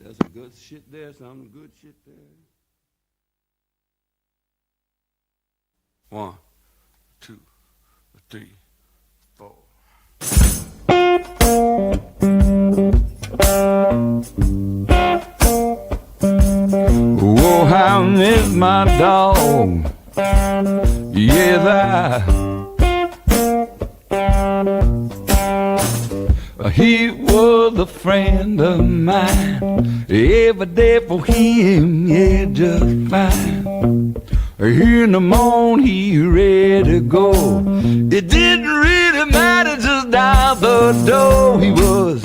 There's some good shit there, some good shit there. 1, 2, 3, 4. Oh, how I miss my dog. Yes, he was a friend of mine. Every day for him, yeah, just fine. In the morning, he ready to go. It didn't really matter, just out the door he was.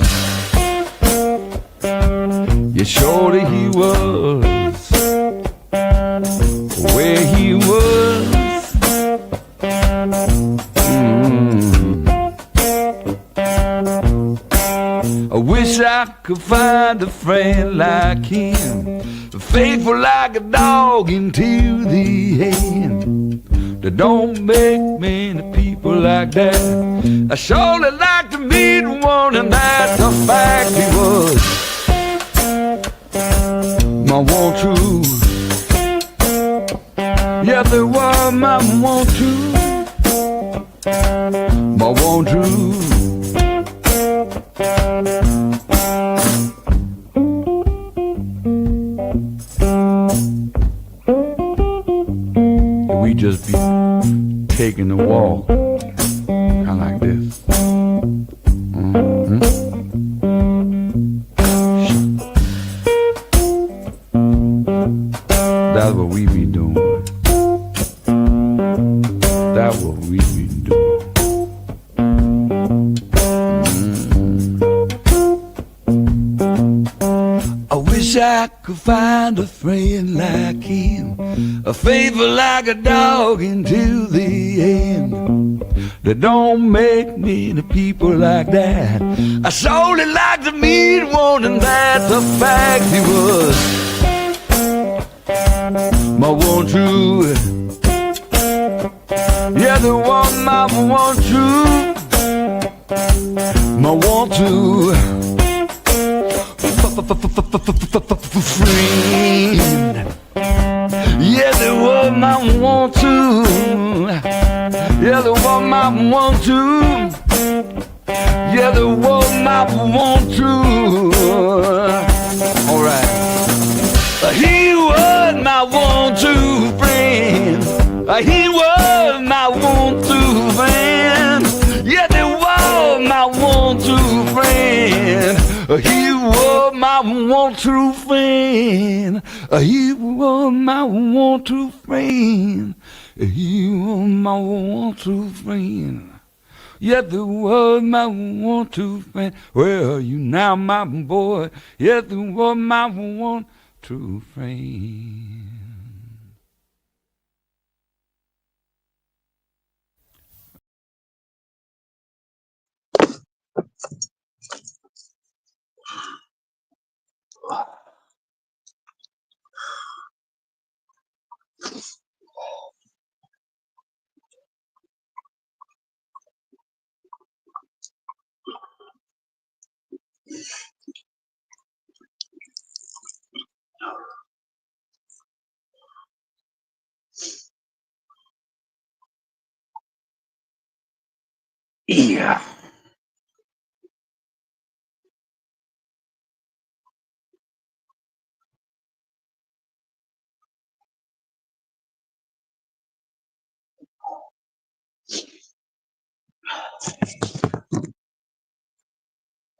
Yeah, surely he was. Where he was. I wish I could find a friend like him, faithful like a dog until the end. There don't make many people like that. I surely like to meet one, and that's a fact. He was my one true. Yeah, there was my one true. My one true. We just be taking a walk, kind of like this. That's what we be doing. That's what we be doing. I wish I could find a friend like him, a faithful like a dog until the end. They don't make many people like that. I surely like to meet one, and that's a fact. He was my one true. Yeah, the one, my one true. My one true. Friend. Yeah, the one I want to. Yeah, the one I want to. Yeah, the one I want to. Alright. one-true friend. He was my one-true friend. Yes, he was my one-true friend. He was my one-true friend. He was my one-true friend. He was my one-true friend. Yes, the was my one-true friend. Where are you now, my boy? Yes, the was my one-true friend. Yeah.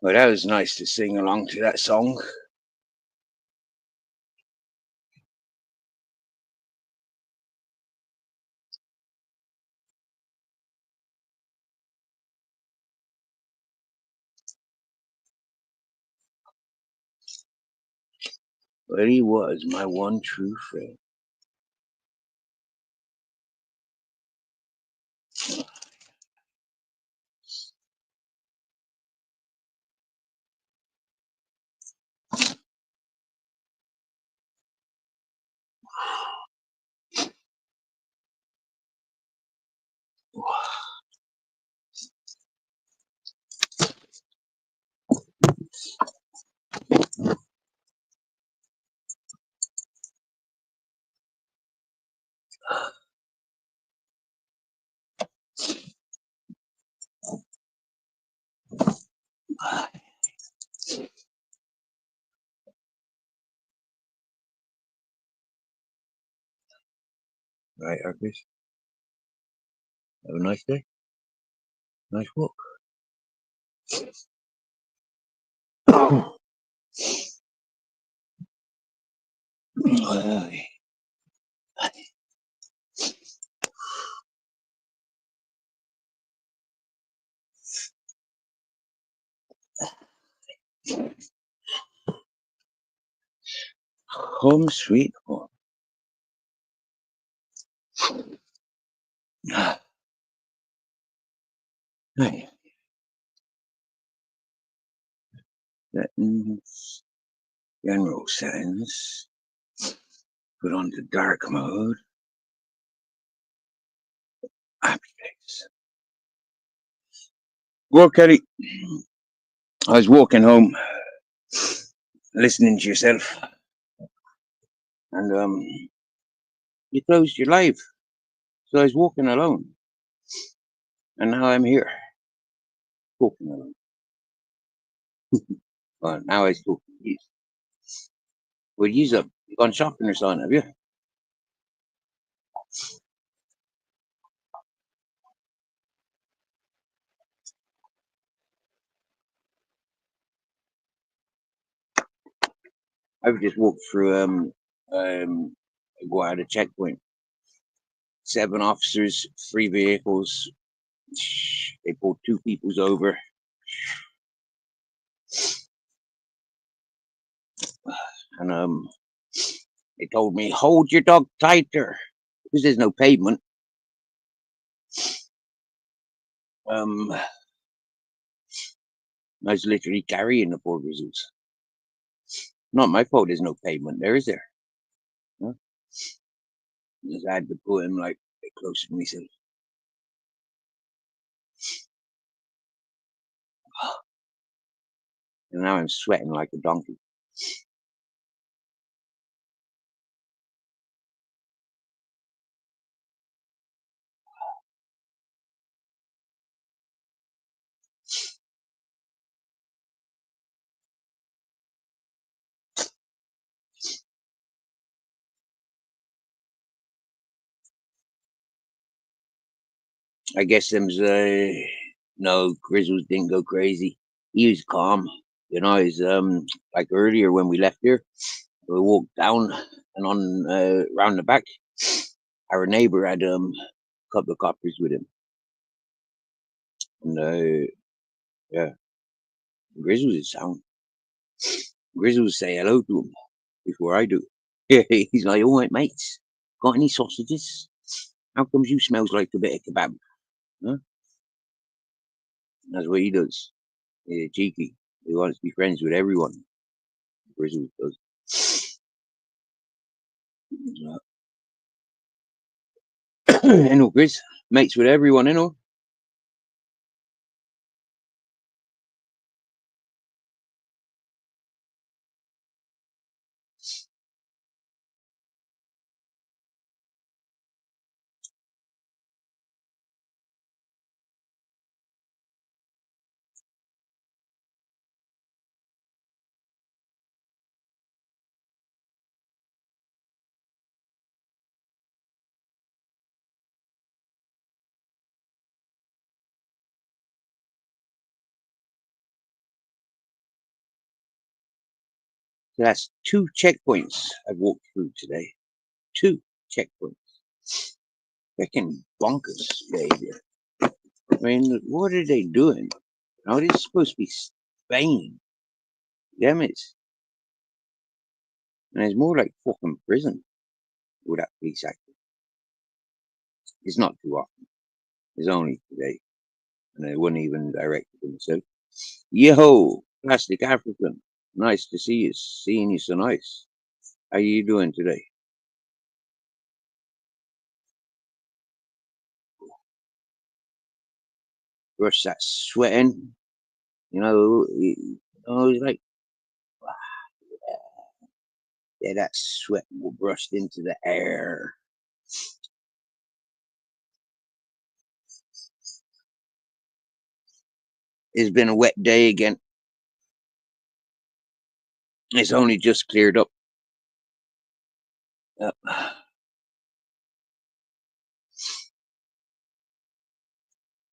Well, that was nice to sing along to that song. But he was my one true friend. Right, Arcus? Have a nice day. Nice walk. Home sweet home. Hey, settings, general settings. Put on to dark mode. Aspects. Well, Kelly, I was walking home, listening to yourself, and you closed your live. So I was walking alone, and now I'm here, talking alone. Well, now I talk to you. Well, you've gone shopping or something, have you? I've just walked through go out a checkpoint. 7 officers, 3 vehicles. They pulled 2 peoples over. And they told me, hold your dog tighter. Because there's no pavement. I was literally carrying the poor grizzles. Not my fault there's no pavement there, is there? Huh? Just had to put him like closer to me. So. And now I'm sweating like a donkey. I guess them's no, Grizzles didn't go crazy. He was calm. You know, he's like earlier when we left here, we walked down and on round the back. Our neighbor had a couple of coppers with him, and yeah, Grizzles is sound. Grizzles say hello to him before I do. He's like, "All right, mates, got any sausages? How comes you smells like a bit of kebab?" Huh? That's what he does. He's cheeky. He wants to be friends with everyone. Grizzles does. You know, Grizz, mates with everyone, you know. So that's 2 checkpoints I've walked through today. 2 checkpoints. Freaking bonkers behavior. I mean, what are they doing? Now, this is supposed to be Spain. Damn it. And it's more like fucking prison with that police act. It's not too often. It's only today. And I wouldn't even direct it to myself. Yo, Plastic African. Nice to see you. Seeing you so nice. How you doing today? First that sweating. It's like, yeah, that sweat will brushed into the air. It's been a wet day again. It's only just cleared up. Uh,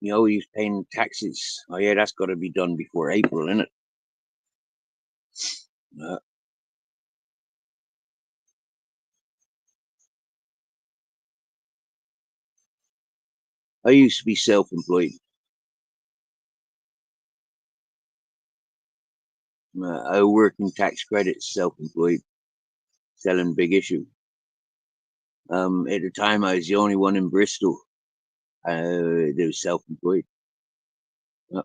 he's paying taxes. Oh yeah, that's got to be done before April, isn't it? Uh, I used to be self-employed. I work in tax credits, self-employed, selling big issue. At the time, I was the only one in Bristol that was self-employed. Uh,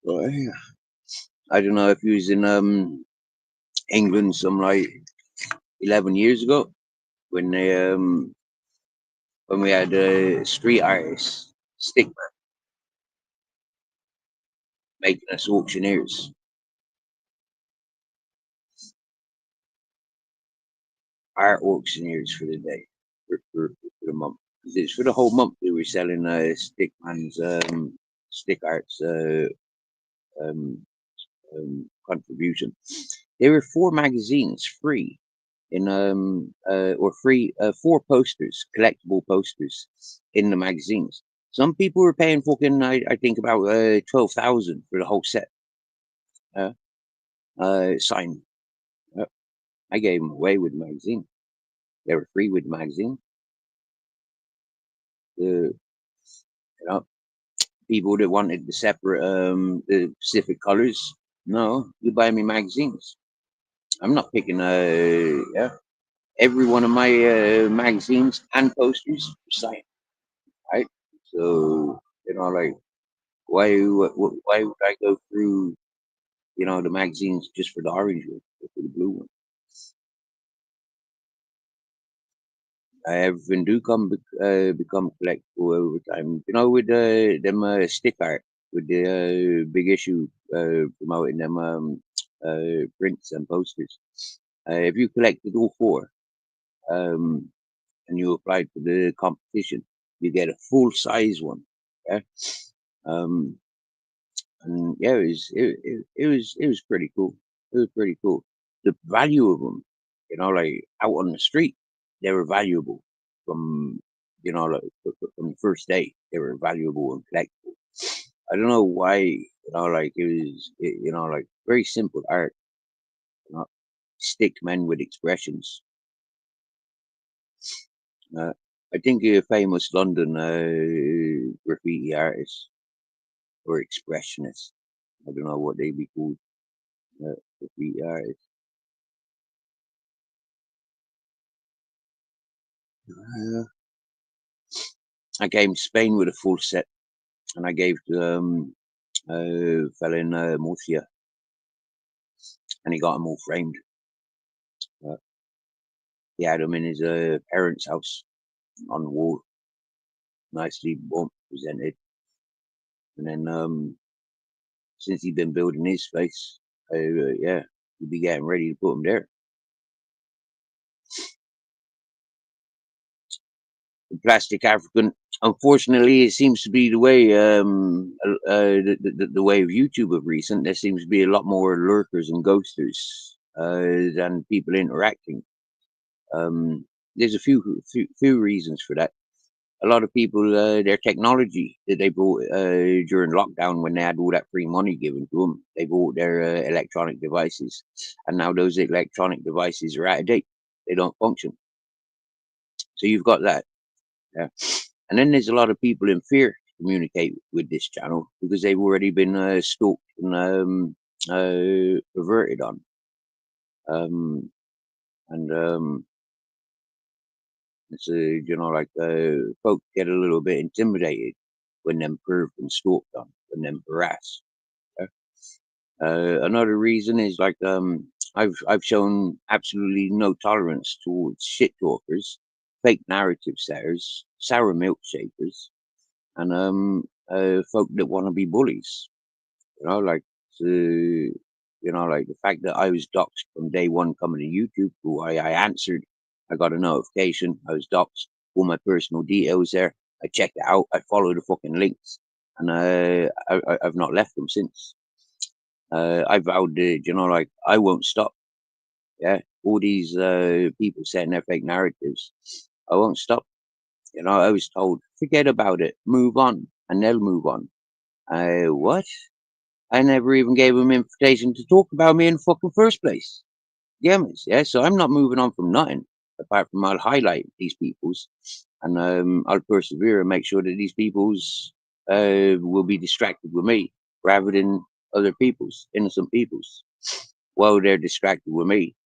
oh, yeah. I don't know if he was in England some like 11 years ago when they when we had street artists stick making us auctioneers, art auctioneers for the day, for the month. It's for the whole month they were selling stick man's stick arts um, contribution. There were 4 magazines free in or free 4 posters, collectible posters in the magazines. Some people were paying fucking I think about 12,000 for the whole set. Signed. Uh, I gave them away with the magazine. They were free with the magazine. The people that wanted the separate the specific colors. No, you buy me magazines. I'm not picking yeah. Every one of my magazines and posters are signed, right? So like why would I go through the magazines just for the orange one or for the blue one? Everything do become collectible over time. With them stick art with the big issue promoting them prints and posters. If you collected all 4 um, and you applied for the competition, you get a full size one. Yeah. Um, and yeah, it was pretty cool. It was pretty cool. The value of them, like out on the street, they were valuable from, like from the first day. They were valuable and collectible. I don't know why, like like very simple art, you stick men with expressions. Uh, I think a famous London graffiti artist or expressionist. I don't know what they be called. Graffiti artist. Uh, I came to Spain with a full set, and I gave to fella in Murcia, and he got them all framed. Uh, he had them in his parents' house on the wall, nicely presented. And then since he'd been building his space, yeah, he'd be getting ready to put them there. The plastic African, unfortunately, it seems to be the way the way of YouTube of recent. There seems to be a lot more lurkers and ghosters than people interacting. There's a few reasons for that. A lot of people, their technology that they bought during lockdown when they had all that free money given to them, they bought their electronic devices, and now those electronic devices are out of date. They don't function. So you've got that. Yeah. And then there's a lot of people in fear to communicate with this channel because they've already been stalked and perverted on. And so, like folks get a little bit intimidated when them perved and stalked on, when them harassed. Yeah. Another reason is like I've shown absolutely no tolerance towards shit talkers, fake narrative setters, sour milk shakers, and folk that want to be bullies. Like like the fact that I was doxxed from day one coming to YouTube, who I answered. I got a notification. I was doxxed. All my personal details there. I checked it out. I followed the fucking links, and I've not left them since. I vowed, like I won't stop. Yeah, all these people saying their fake narratives. I won't stop. I was told, forget about it, move on, and they'll move on. What? I never even gave them invitation to talk about me in the fucking first place. Yeah, miss, yeah. So I'm not moving on from nothing apart from I'll highlight these people's, and I'll persevere and make sure that these people's will be distracted with me rather than other people's innocent people's. While they're distracted with me,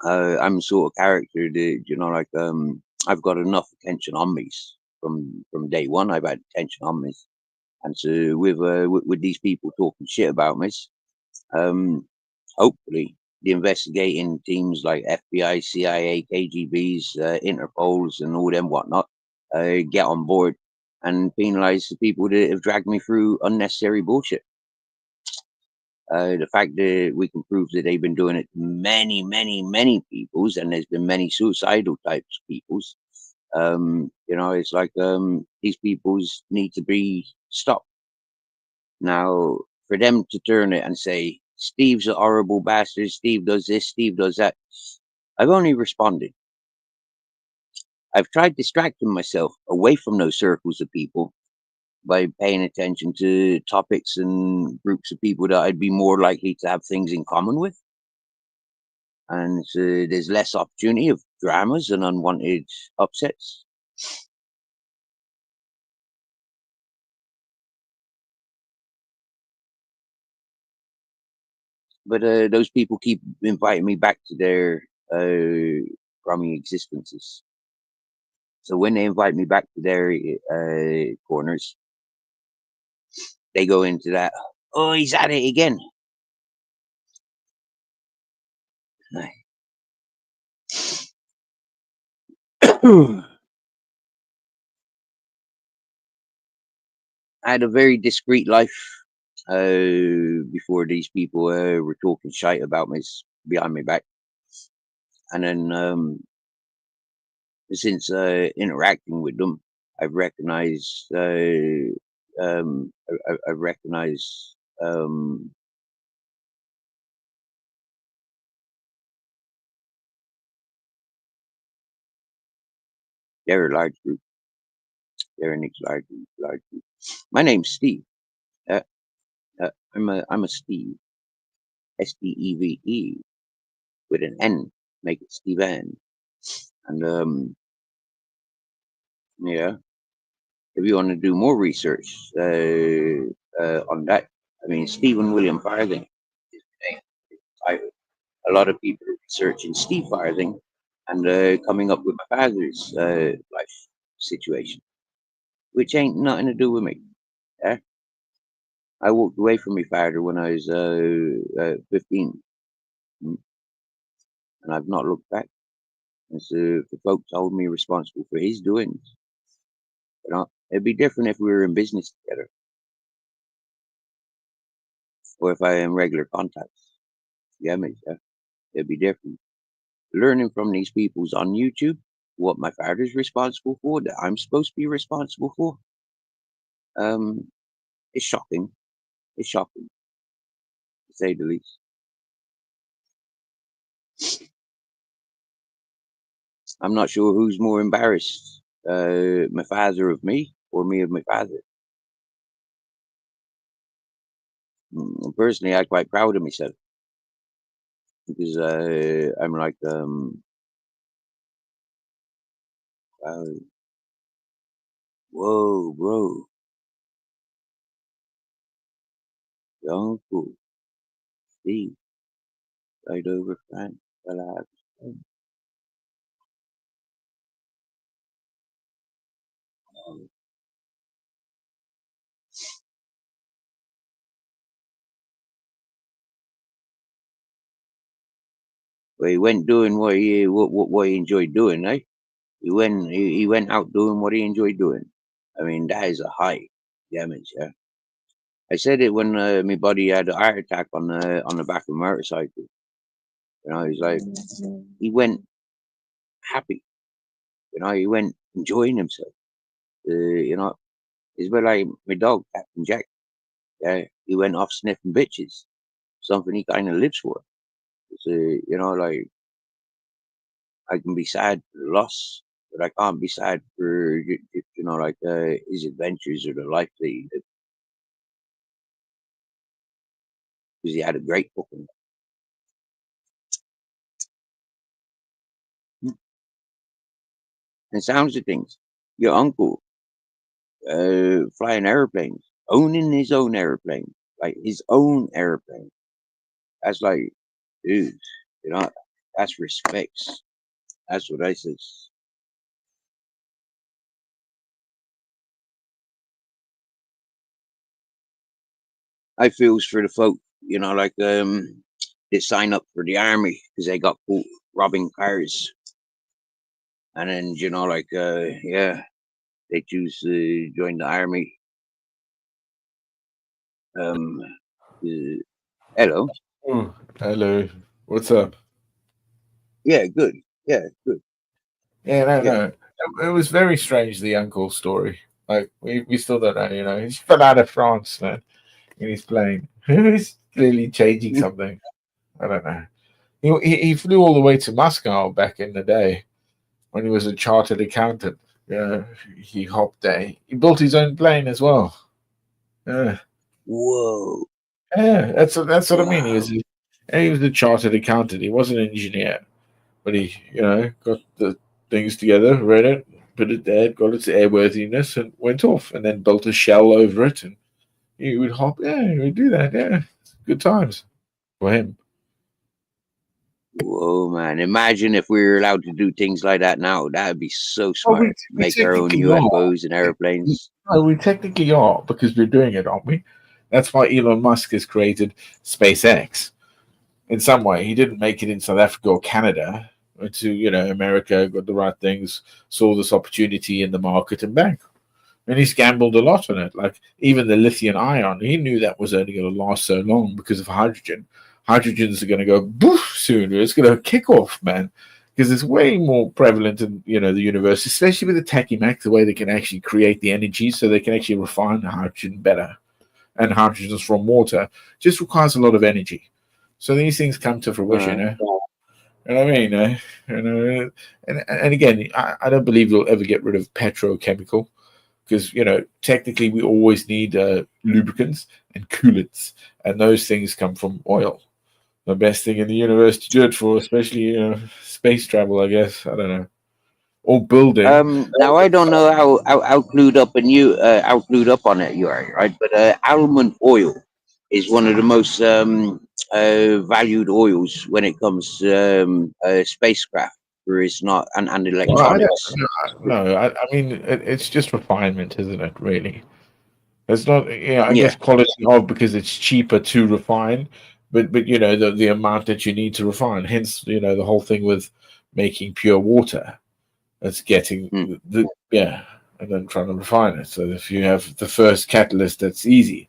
I'm the sort of character that like I've got enough attention on me from day one. I've had attention on me. And so with these people talking shit about me, hopefully the investigating teams like FBI, CIA, KGBs, Interpols, and all them whatnot get on board and penalise the people that have dragged me through unnecessary bullshit. The fact that we can prove that they've been doing it to many, many, many peoples, and there's been many suicidal types of peoples. It's like these peoples need to be stopped. Now, for them to turn it and say, Steve's a horrible bastard, Steve does this, Steve does that, I've only responded. I've tried distracting myself away from those circles of people by paying attention to topics and groups of people that I'd be more likely to have things in common with. And there's less opportunity of dramas and unwanted upsets. But those people keep inviting me back to their crummy existences. So when they invite me back to their corners, they go into that, oh, he's at it again. I had a very discreet life before these people were talking shite about me behind my back. And then since interacting with them, I've recognized I recognize They're a large group. They're an large group. My name's Steve. Uh, I'm a Steve. Steve with an N. Make it Steven. And yeah, if you want to do more research on that, I mean, Stephen William Farthing is the name. A lot of people are researching Steve Farthing and coming up with my father's life situation, which ain't nothing to do with me. Yeah? I walked away from my father when I was 15, and I've not looked back. And so the folks hold me responsible for his doings. You know, it'd be different if we were in business together, or if I am regular contacts. Yeah, mate. Yeah, it'd be different. Learning from these people's on YouTube what my father's responsible for, that I'm supposed to be responsible for, it's shocking. It's shocking, to say the least. I'm not sure who's more embarrassed, my father of me or me of my father. Personally, I'm quite proud of myself because I'm like, whoa, bro, your uncle, Steve, right over Frank, fella. Well, he went doing what he enjoyed doing, eh? He went out doing what he enjoyed doing. I mean, that is a high damage, yeah. I said it when my buddy had a heart attack on the back of a motorcycle. You know, he's like, he went happy. You know, he went enjoying himself. You know, it's a bit like my dog, Captain Jack. Yeah, he went off sniffing bitches. Something he kind of lives for. It's, you know, like, I can be sad for the loss, but I can't be sad for you know, like his adventures or the life that he lived, because he had a great fucking. And sounds of things, your uncle flying airplanes, owning his own airplane, like his own airplane. That's like, dude, you know, that's respects. That's what I says. I feels for the folk, you know, like they sign up for the army because they got caught robbing cars, and then you know, like yeah, they choose to join the army. Um, hello. Oh, hello. What's up? Yeah, good. Yeah, good. Yeah, no, Yeah. no. It was very strange, the uncle story. Like, we still don't know, you know. He's fell out of France, man, in his plane. He's clearly changing something. I don't know. He flew all the way to Moscow back in the day when he was a chartered accountant. Yeah, he hopped there. He built his own plane as well. Yeah, Whoa. yeah. That's what I mean. Wow. He was a chartered accountant. He wasn't an engineer. But he, you know, got the things together, read it, put it there, got its airworthiness, and went off, and then built a shell over it. And he would hop, yeah, he would do that, yeah. Good times for him. Whoa, man. Imagine if we were allowed to do things like that now. That would be so Well, smart. we Make our own technically are. UFOs and airplanes. No, we technically are because we're doing it, aren't we? That's why Elon Musk has created SpaceX. In some way, he didn't make it in South Africa or Canada. Went to, you know, America, got the right things, saw this opportunity in the market, and bang. And he's gambled a lot on it. Like even the lithium ion, he knew that was only going to last so long because of hydrogen. Hydrogens are going to go boof soon. It's going to kick off, man, because it's way more prevalent in, you know, the universe, especially with the Tachymac, the way they can actually create the energy, so they can actually refine the hydrogen better. And hydrogen from water just requires a lot of energy. So these things come to fruition. Uh, You know what I mean? You know, and again, I don't believe we'll ever get rid of petrochemical because technically we always need lubricants and coolants, and those things come from oil. The best thing in the universe to do it for, especially space travel, I guess. I don't know, or building. Now I don't know how clued up and you how clued up on it you are, right? But almond oil is one of the most valued oils when it comes to spacecraft, where it's not and Well, I don't, electronics. no, I mean it's just refinement, isn't it? Really, it's not. I Yeah, guess quality of because it's cheaper to refine, but the amount that you need to refine. Hence, the whole thing with making pure water. That's getting mm, yeah, and then trying to refine it. So if you have the first catalyst, that's easy.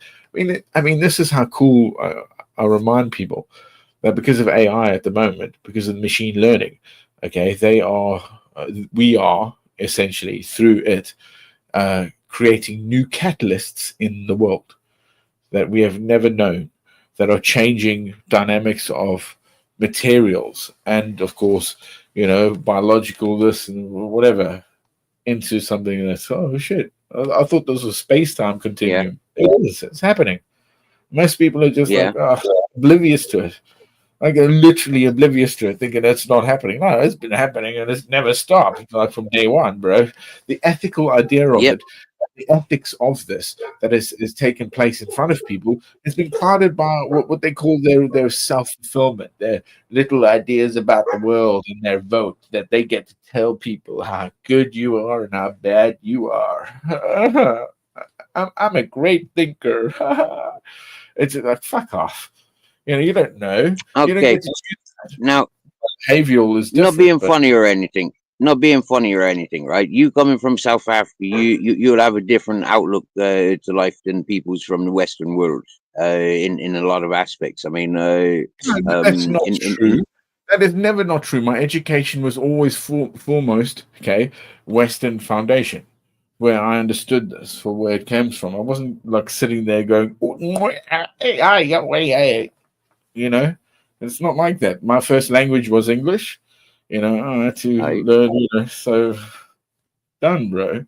I mean, this is how cool. I remind people that because of AI at the moment, because of machine learning, okay, we are essentially through it creating new catalysts in the world that we have never known, that are changing dynamics of materials and, of course, biological this and whatever into something that's, oh shit. I thought this was space time yeah, continuum. It is. It's happening. Most people are just yeah, like oblivious to it. Like they're literally oblivious to it, thinking that's not happening. No, it's been happening and it's never stopped. Like from day one, bro. The ethical idea of yep, it, the ethics of this that is taking place in front of people has been clouded by what they call their self-fulfillment, their little ideas about the world and their vote that they get to tell people how good you are and how bad you are. I'm a great thinker. It's like fuck off. You don't know. You don't okay. get to choose that. Now, Behavioral is not different, being but funny or anything, not being funny or anything, right? You coming from South Africa, you'll have a different outlook to life than people's from the Western world. In a lot of aspects. I mean, no, that's not in true. That is never not true. My education was always foremost, okay, Western foundation, where I understood this for where it comes from. I wasn't like sitting there going, you know, it's not like that. My first language was English. I had to I, learn, so done, bro.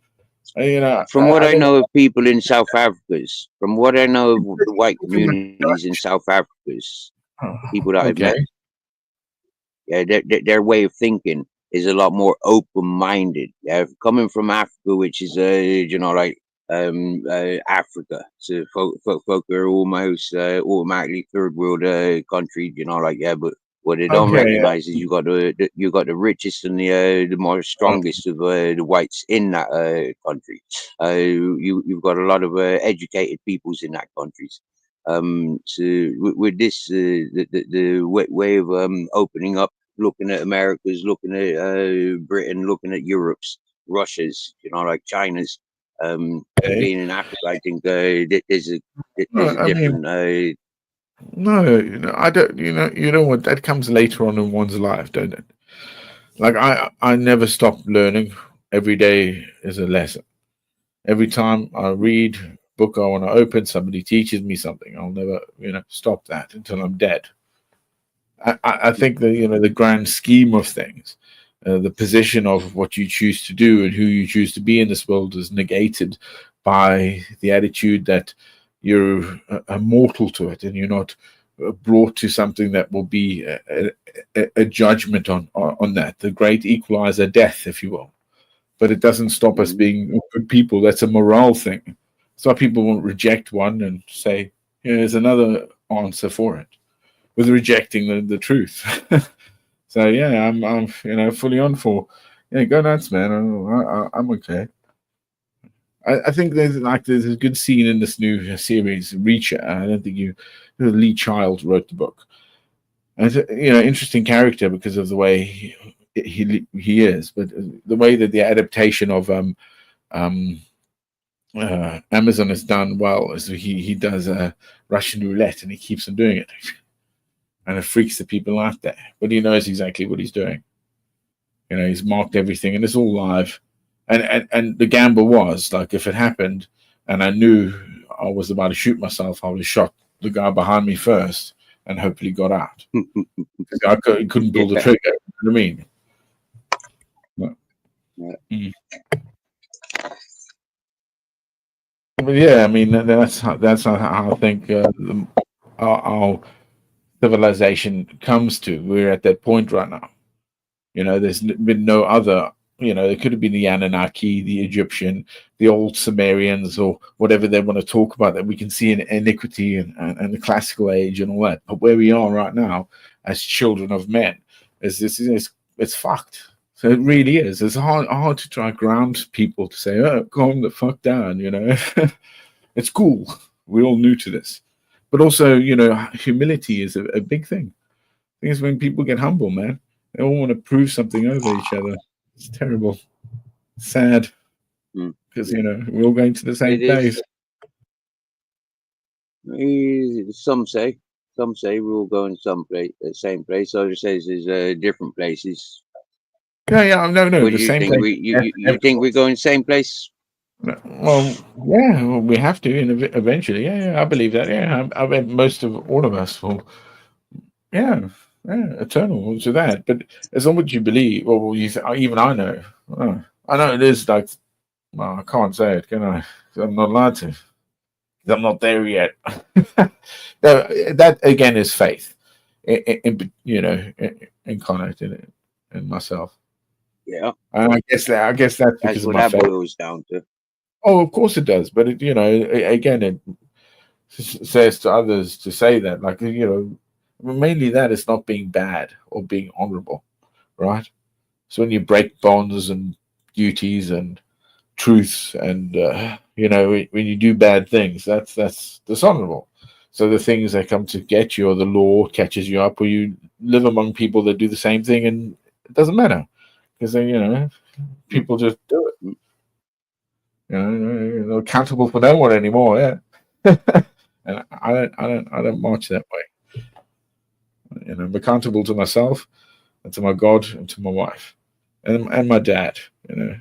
from what I I don't. know of people in South Africa's, from what I know of the white communities in South Africa's, Oh, people that I've okay. met, yeah, their way of thinking is a lot more open-minded. Yeah, coming from Africa, which is like Africa, so folk are almost automatically third world country. But what they don't Okay. Yeah. recognize is you got the richest and the more Oh, strongest of the whites in that country. You've got a lot of educated peoples in that countries. So with this, the way of opening up, looking at America's, looking at Britain, looking at Europe's, Russia's, like China's, and okay. being in Africa, I think there's No, a I mean, different. no, I don't. You know what? That comes later on in one's life, don't it? Like I never stop learning. Every day is a lesson. Every time I read book I want to open, somebody teaches me something. I'll never, stop that until I'm dead. I think that the grand scheme of things, the position of what you choose to do and who you choose to be in this world is negated by the attitude that you're mortal to it and you're not brought to something that will be a judgment on that, the great equalizer, death, if you will. But it doesn't stop us Mhm. being good people. That's a morale thing. That's why people won't reject one and say, here's another answer for it, with rejecting the truth. So yeah, I'm fully on for go nuts, man. I'm okay. I think there's a good scene in this new series, Reacher. I don't think Lee Child wrote the book. And it's interesting character because of the way he is, but the way that the adaptation of um Amazon has done well is he does Russian roulette and he keeps on doing it, and it freaks the people out there. But he knows exactly what he's doing. He's marked everything, and it's all live. And the gamble was like, if it happened, and I knew I was about to shoot myself, I would have shot the guy behind me first, and hopefully got out. I couldn't pull the trigger. You know what I mean? But yeah, I mean that's how I think our civilization comes to. We're at that point right now. You know, there's been no other. You know, it could have been the Anunnaki, the Egyptian, the old Sumerians, or whatever they want to talk about that we can see in iniquity and the classical age and all that. But where we are right now, as children of men, it's fucked. So it really is. It's hard to try to ground people to say, "Oh, calm the fuck down," you know. It's cool. We're all new to this. But also, you know, humility is a big thing. I think it's when people get humble, man. They all want to prove something over each other. It's terrible. Sad. Because, you know, we're all going to the same place. Some say we're all going the same place. Others says there's different places. Yeah, no, What do the you same think? place. You think we're going the same place? Well, yeah, we have to eventually. Yeah, I believe that. Yeah, I bet most of all of us will. Yeah, eternal to that. But as long as you believe, well, even I know. I know it is like, well, I can't say it, can I? I'm not allowed to. I'm not there yet. No, that again is faith, you know, incarnate in myself. Yeah, and I guess that's because that's of what my that faith. boils down to. Oh, of course it does, but it, you know, again, it says to others to say that, like, you know, mainly that is not being bad or being honorable, right? So when you break bonds and duties and truths, and you know, when you do bad things, that's dishonorable. So the things that come to get you, or the law catches you up, or you live among people that do the same thing, and it doesn't matter because then, you know, people just do it. You know, you're not accountable for no one anymore. Yeah, and I don't march that way. You know, I'm accountable to myself and to my God and to my wife and my dad. You know,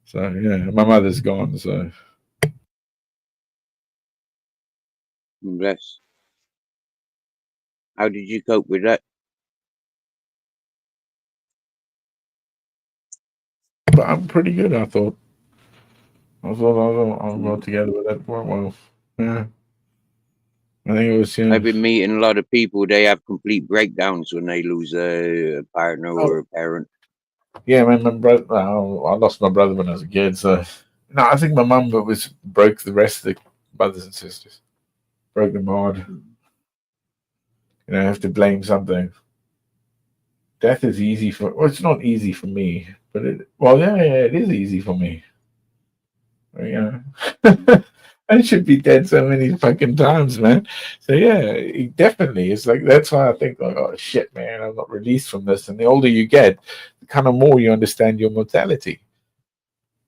so yeah, my mother's gone. So Bless. How did you cope with that? but I'm pretty good. I thought. I got together with that quite well. Yeah, I think it was. I've been meeting a lot of people. They have complete breakdowns when they lose a partner or a parent. Yeah, my brother. I lost my brother when I was a kid. So no, I think my mum broke the rest of the brothers and sisters. Broke them hard. You know, I have to blame something. Death is easy for. Well, it's not easy for me, but it is easy for me. Yeah, I should be dead so many fucking times, man. So yeah, definitely. It's like that's why I think like, oh shit, man, I'm not released from this. And the older you get, the kind of more you understand your mortality.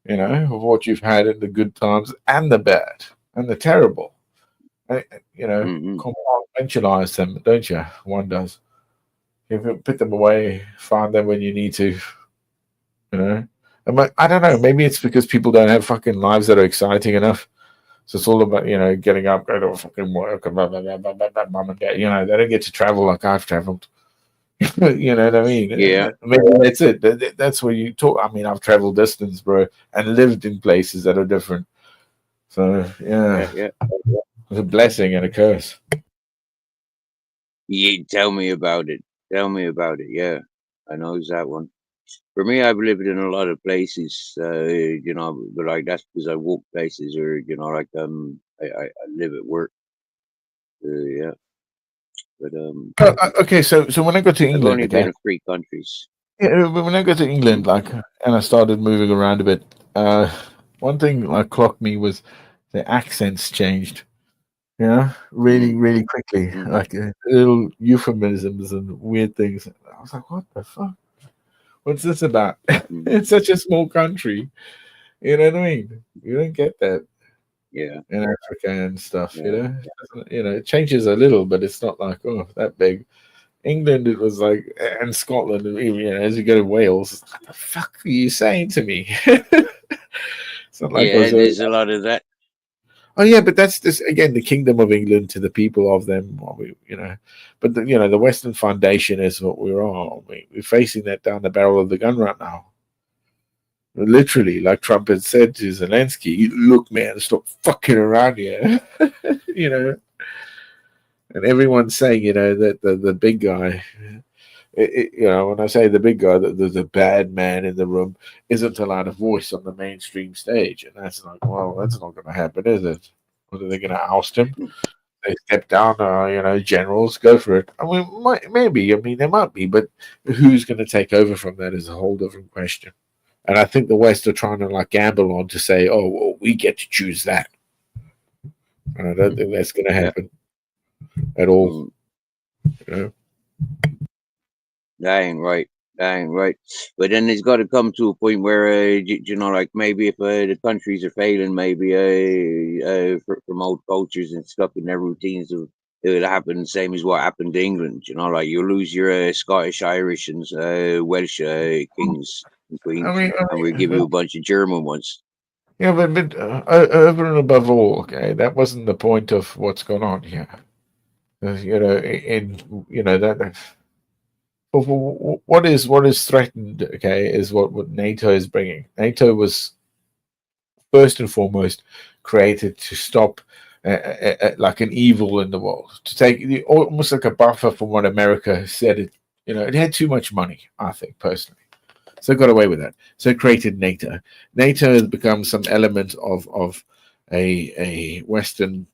You know, of what you've had in the good times and the bad and the terrible. You know, compartmentalize them, don't you? One does. You put them away, find them when you need to. You know, I don't know. Maybe it's because people don't have fucking lives that are exciting enough. So it's all about, you know, getting up, go to fucking work, and blah, blah, blah, blah, blah, blah, mum and dad. You know, they don't get to travel like I've traveled. You know what I mean? Yeah. Maybe that's it. That's where you talk. I mean, I've traveled distance, bro, and lived in places that are different. So yeah. It's a blessing and a curse. Yeah, tell me about it. Tell me about it. Yeah, I know that one. For me, I've lived in a lot of places, you know, but like that's because I walk places, or you know, like I live at work. Yeah, but Okay, so when I got to I've England, only okay, been in 3 countries. yeah, when I got to England, like, and I started moving around a bit, one thing like clocked me was the accents changed. Yeah, really, really quickly, like little euphemisms and weird things. I was like, "What the fuck? What's this about?" It's such a small country, you know what I mean? You don't get that Yeah, in Africa and stuff, yeah. you know. You know, it changes a little, but it's not like that big. England, it was like, and Scotland, you know, as you go to Wales, what the fuck are you saying to me? It's not like I Yeah, was. there's a lot of that. Oh yeah, but that's this again, the kingdom of England to the people of them. But the Western Foundation is what we're on. We're facing that down the barrel of the gun right now. Literally, like Trump had said to Zelensky, "Look, man, stop fucking around here." you know, and everyone's saying, that the big guy. When I say the big guy, the bad man in the room isn't allowed a voice on the mainstream stage, and that's like, well, that's not going to happen, is it? What are they going to oust him? They step down, generals go for it. I mean, maybe. I mean, there might be, but who's going to take over from that is a whole different question. And I think the West are trying to like gamble on to say, oh, well, we get to choose that. And I don't think that's going to happen at all. You know? That ain't right. That ain't right. But then it's got to come to a point where, like maybe if the countries are failing, maybe from old cultures and stuck in their routines, it would happen the same as what happened to England. Like you lose your Scottish, Irish, and Welsh kings and queens, and we give you a bunch of German ones. Yeah, but over and above all, okay, that wasn't the point of what's going on here. That. What is threatened, okay, is what NATO is bringing. NATO was first and foremost created to stop like an evil in the world, to take almost like a buffer from what America said. It had too much money, I think personally, so it got away with that. So it created NATO. NATO has become some element of a Western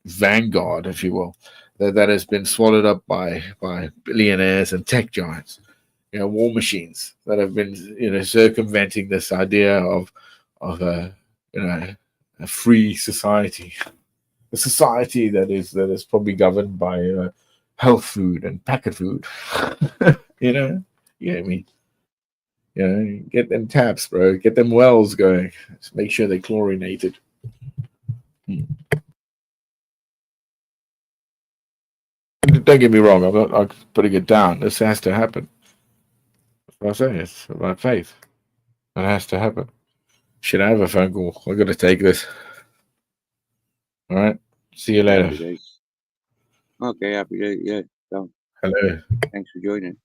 vanguard, if you will, that has been swallowed up by billionaires and tech giants, war machines that have been circumventing this idea of a a free society, a society that is probably governed by health food and packet food. Yeah, I mean, get them taps, bro. Get them wells going. Just make sure they're chlorinated. Don't get me wrong. I'm not putting it down. This has to happen. That's what I say. It's about faith. It has to happen. Should I have a phone call? I got to take this. All right. See you later. Happy days. Okay, happy days. Yeah. So, hello. Thanks for joining.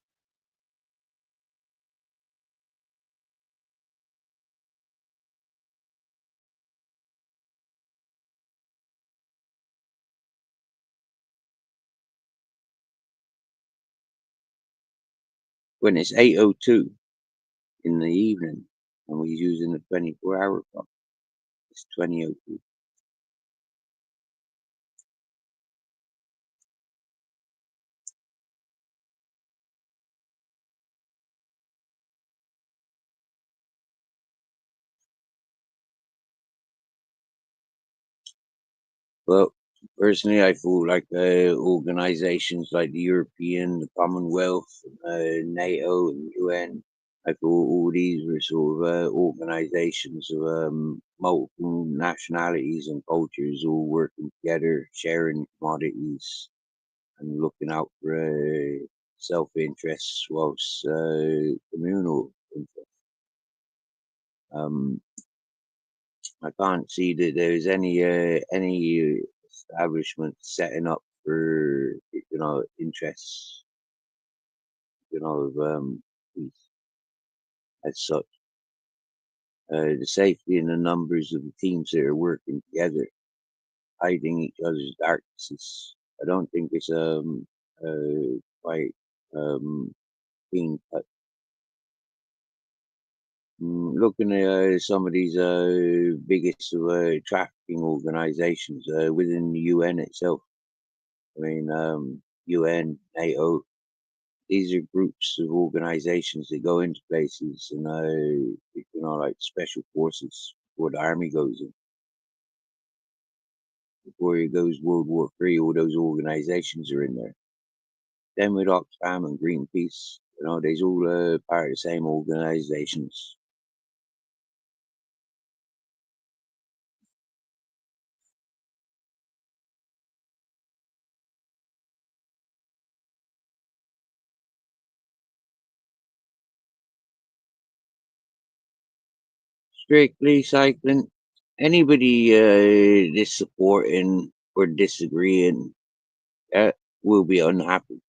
When it's 8:02 in the evening and we're using the 24-hour clock, it's 20:02. Well, personally, I feel like organizations like the European, the Commonwealth, NATO, and UN, I feel all these were sort of organizations of multiple nationalities and cultures all working together, sharing commodities and looking out for self-interests whilst communal interests. I can't see that there's any establishment setting up for interests of peace as such. The safety and the numbers of the teams that are working together, hiding each other's darknesses. I don't think it's quite clean cut. Looking at some of these biggest trafficking organizations within the UN itself. I mean, UN, NATO, these are groups of organizations that go into places and, like special forces before the army goes in. Before it goes World War III, all those organizations are in there. Then with Oxfam and Greenpeace, they's all part of the same organizations. Strictly cycling Anybody that's supporting or disagreeing will be unhappy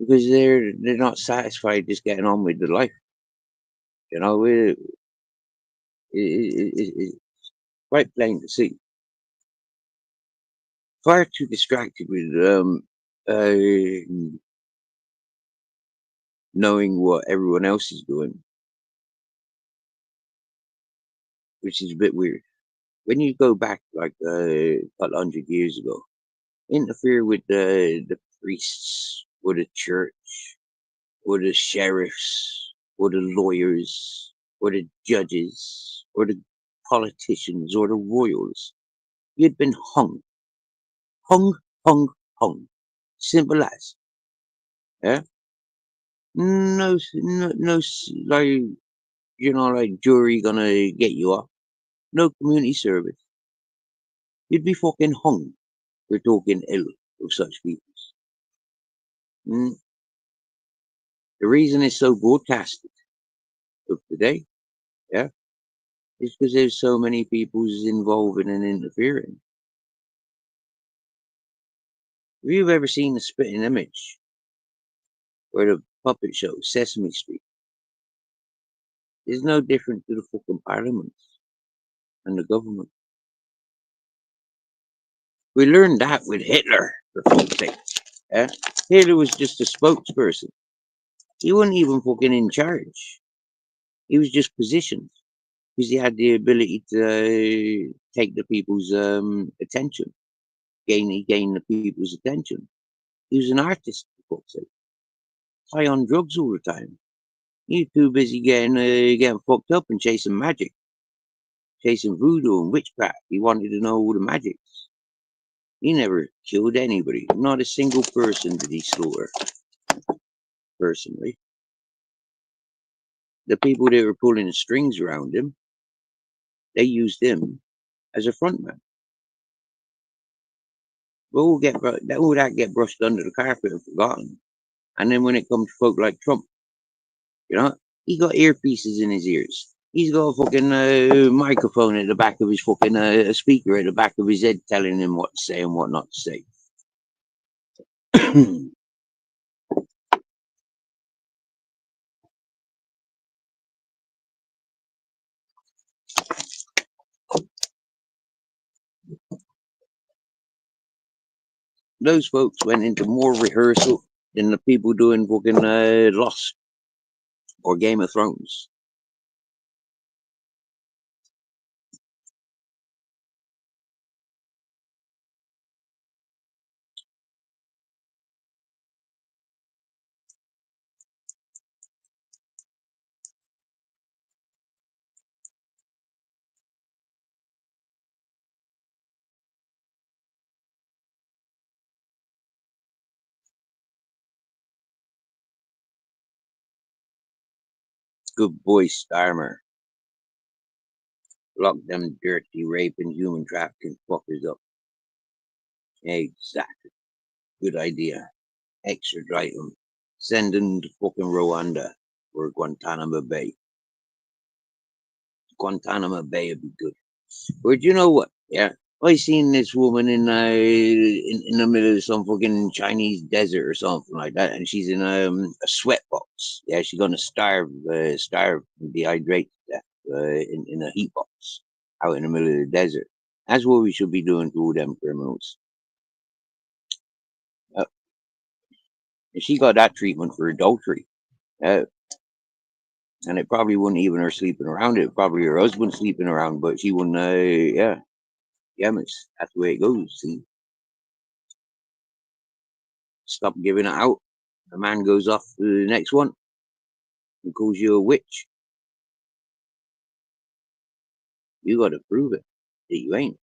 because they're not satisfied just getting on with the life. You know, it's quite plain to see. Far too distracted with knowing what everyone else is doing, which is a bit weird. When you go back like a couple hundred years ago, interfere with the priests or the church or the sheriffs or the lawyers or the judges or the politicians or the royals, you'd been hung, hung, hung, hung. Simple as. Yeah. No, like like jury gonna get you off. No community service. You'd be fucking hung for talking ill of such people. Mm. The reason it's so broadcasted of today, yeah, is because there's so many people's involving and interfering. Have you ever seen the spitting image or the puppet show Sesame Street? It's no different to the fucking parliament and the government. We learned that with Hitler, for fuck's sake. Yeah? Hitler was just a spokesperson. He wasn't even fucking in charge. He was just positioned because he had the ability to take the people's attention, gain the people's attention. He was an artist, for fuck's sake. High on drugs all the time. He was too busy getting fucked up and chasing magic, chasing voodoo and witchcraft. He wanted to know all the magics. He never killed anybody. Not a single person did he slaughter. Personally, the people that were pulling the strings around him, they used him as a frontman. All that get brushed under the carpet and forgotten. And then when it comes to folk like Trump, he got earpieces in his ears. He's got a fucking microphone at the back of his fucking speaker at the back of his head telling him what to say and what not to say. Those folks went into more rehearsal than the people doing fucking Lost or Game of Thrones. Good boy, Starmer. Lock them dirty, raping, human trafficking fuckers up. Exactly. Good idea. Extradite them. Send them to fucking Rwanda or Guantanamo Bay. Guantanamo Bay would be good. But you know what? Yeah. I seen this woman in the middle of some fucking Chinese desert or something like that, and she's in a sweatbox. Yeah, she's gonna starve, dehydrate to death in a heat box out in the middle of the desert. That's what we should be doing to all them criminals. And she got that treatment for adultery. And it probably wasn't even her sleeping around. It probably her husband sleeping around, but she wouldn't. Yeah, miss. That's the way it goes. See, stop giving it out. The man goes off to the next one and calls you a witch. You got to prove it that you ain't.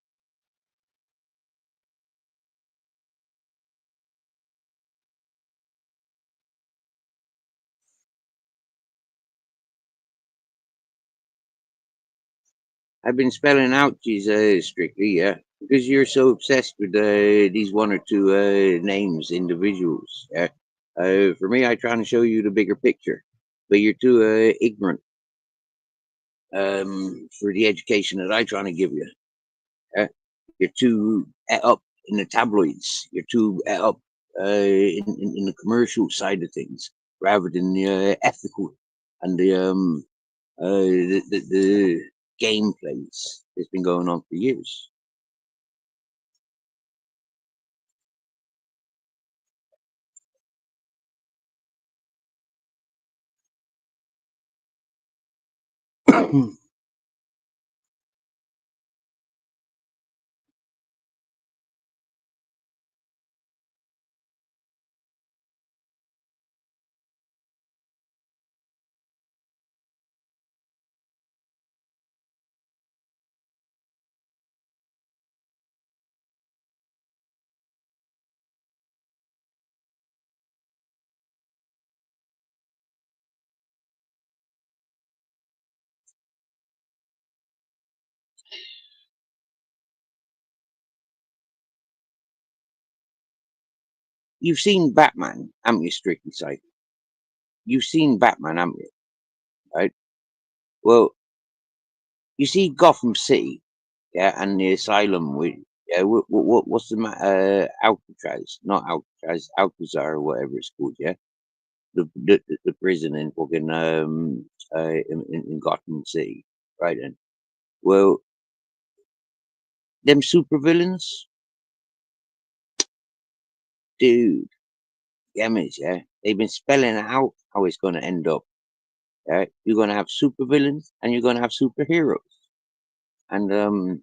I've been spelling out these strictly, yeah, because you're so obsessed with these one or two names, individuals. Yeah. For me, I try to show you the bigger picture, but you're too ignorant for the education that I trying to give you. You're too et up in the tabloids. You're too et up in the commercial side of things, rather than the ethical and the gameplays that's been going on for years. You've seen Batman, haven't you, Strictly Psycho? You've seen Batman, haven't you? Right? Well, you see Gotham City, yeah, and the asylum. Yeah, what's the Alcatraz? Not Alcatraz, Alcazar or whatever it's called. Yeah, the prison in fucking in Gotham City, right? Then, well, them supervillains, dude, gammas, yeah, they've been spelling out how it's going to end up. Yeah, you're going to have supervillains and you're going to have superheroes, and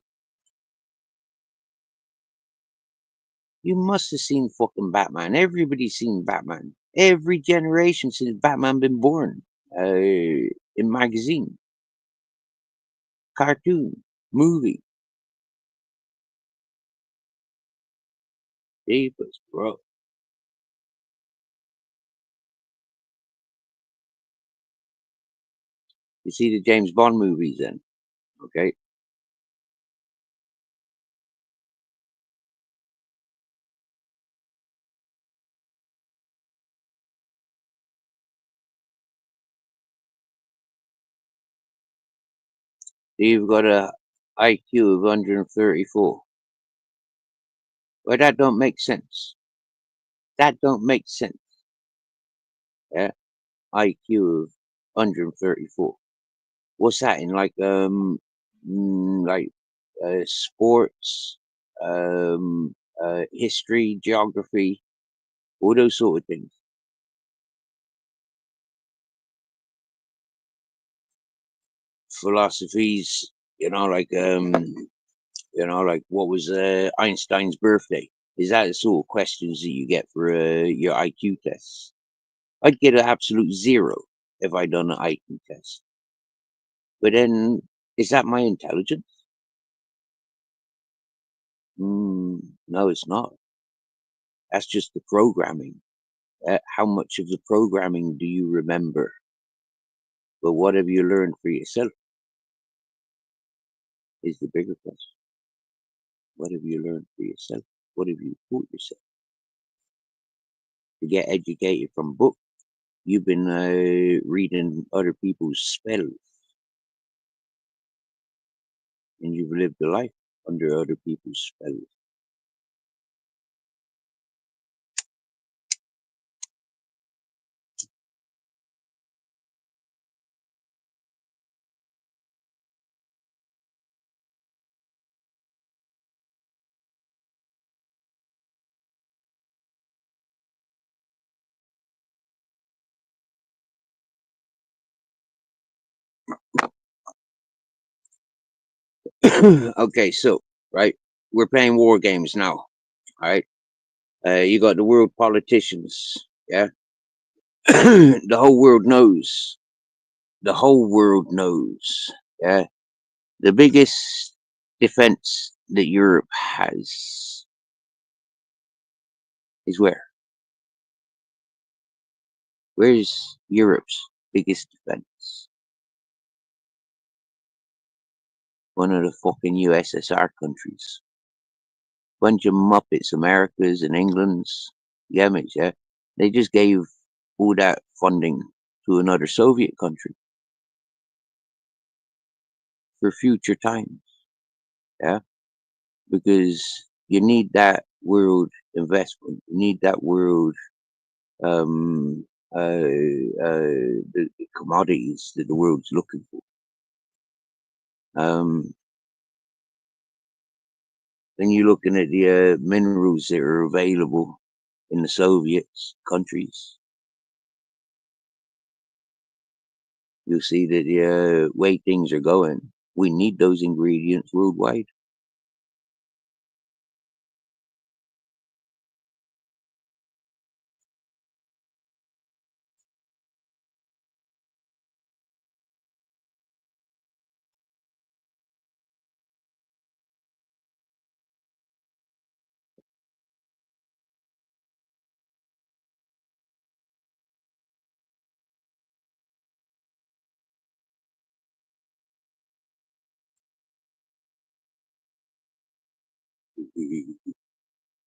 you must have seen fucking Batman. Everybody's seen Batman. Every generation since Batman been born. In magazine, cartoon, movie. Jeepers, bro. You see the James Bond movies then, okay? You've got a IQ of 134. Well, that don't make sense. That don't make sense. Yeah, IQ of 134. What's that in like sports, history, geography, all those sort of things. Philosophies, like what was Einstein's birthday? Is that the sort of questions that you get for your IQ tests? I'd get an absolute zero if I'd done an IQ test. But then, is that my intelligence? No, it's not. That's just the programming. How much of the programming do you remember? But what have you learned for yourself is the bigger question. What have you learned for yourself? What have you taught yourself? To get educated from books, you've been reading other people's spells, and you've lived a life under other people's spells. Okay, so right, we're playing war games now. All right, you got the world politicians. Yeah, the whole world knows. The whole world knows. Yeah, the biggest defense that Europe has is where? Where's Europe's biggest defense? One of the fucking USSR countries. Bunch of muppets, Americas and England's. Yeah, mate, yeah. They just gave all that funding to another Soviet country for future times. Yeah. because you need that world investment. You need that world, um, the commodities that the world's looking for. Then you're looking at the minerals that are available in the Soviet countries. You'll see that the way things are going, we need those ingredients worldwide.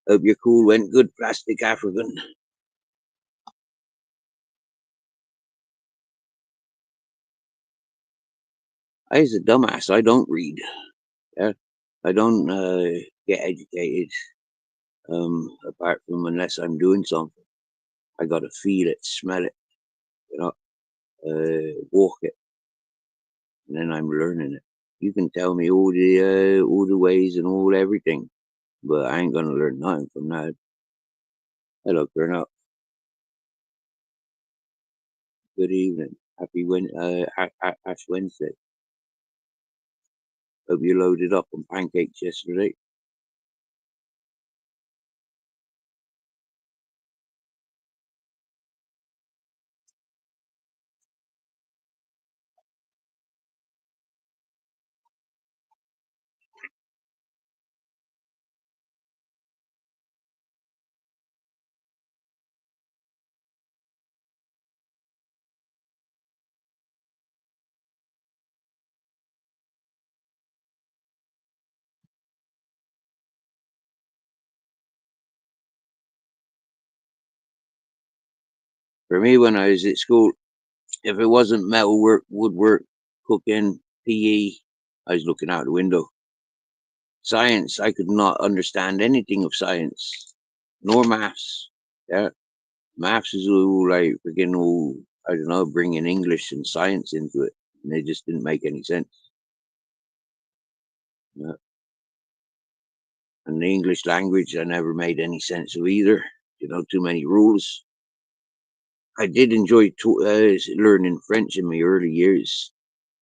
Hope your cool went good, plastic African. I was a dumbass. I don't read. Yeah, I don't get educated. Apart from unless I'm doing something, I gotta feel it, smell it, you know, walk it, and then I'm learning it. You can tell me all the ways and all everything, but I ain't gonna learn nothing from that. Hello, turn up. Good evening. Happy Ash Wednesday. Hope you loaded up on pancakes yesterday. For me, when I was at school, if it wasn't metalwork, woodwork, cooking, PE, I was looking out the window. Science, I could not understand anything of science, nor maths. Yeah, maths is all like freaking all, I don't know, bringing English and science into it, and it just didn't make any sense. Yeah. And the English language, I never made any sense of either. You know, too many rules. I did enjoy learning French in my early years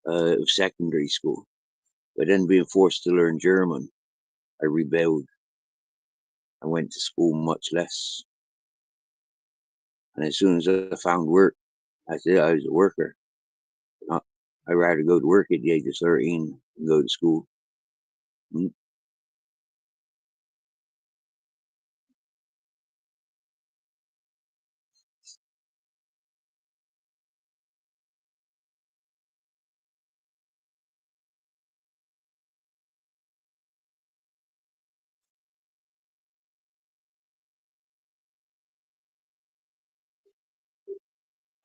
of secondary school, but then being forced to learn German, I rebelled. I went to school much less. And as soon as I found work, I said I was a worker. Uh, I'd rather go to work at the age of 13 than go to school. Mm.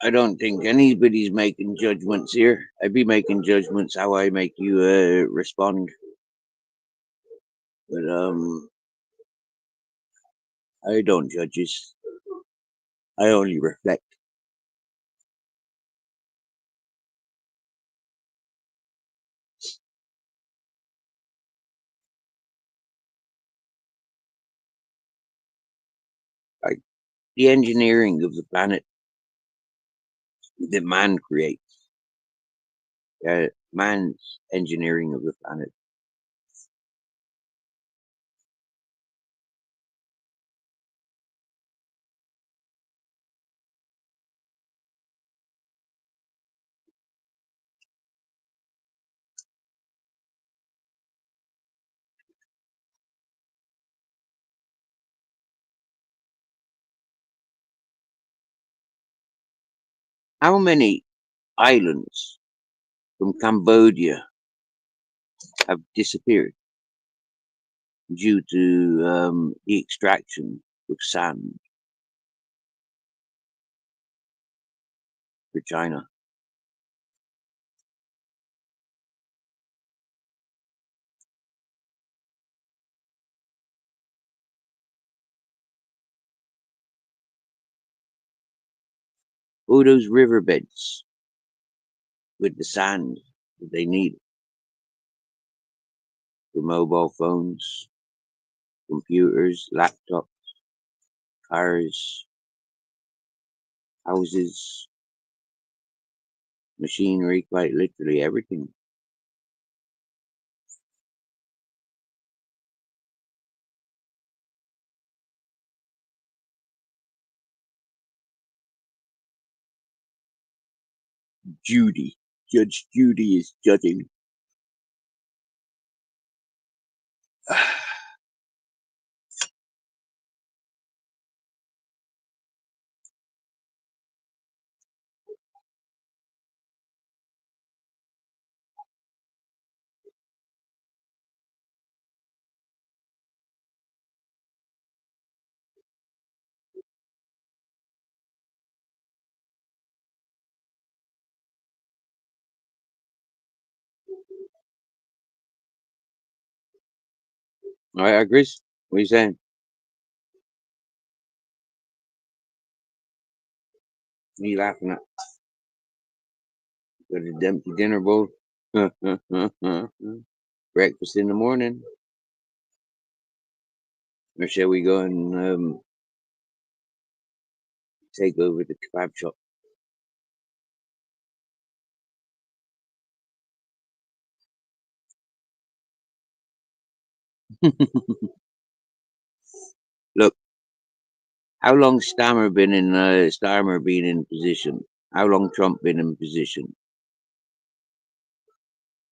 I don't think anybody's making judgments here. I'd be making judgments how I make you respond. But I don't judges. I only reflect. Like the engineering of the planet that man creates. Man's engineering of the planet. How many islands from Cambodia have disappeared due to the extraction of sand for China? all those riverbeds with the sand that they need for mobile phones, computers, laptops, cars, houses, machinery, quite literally everything. Judy. Judge Judy is judging. All right, Chris, what are you saying? What are you laughing at? Got an empty dinner bowl? Breakfast in the morning? Or shall we go and take over the kebab shop? Look, how long Starmer been in position? How long Trump been in position?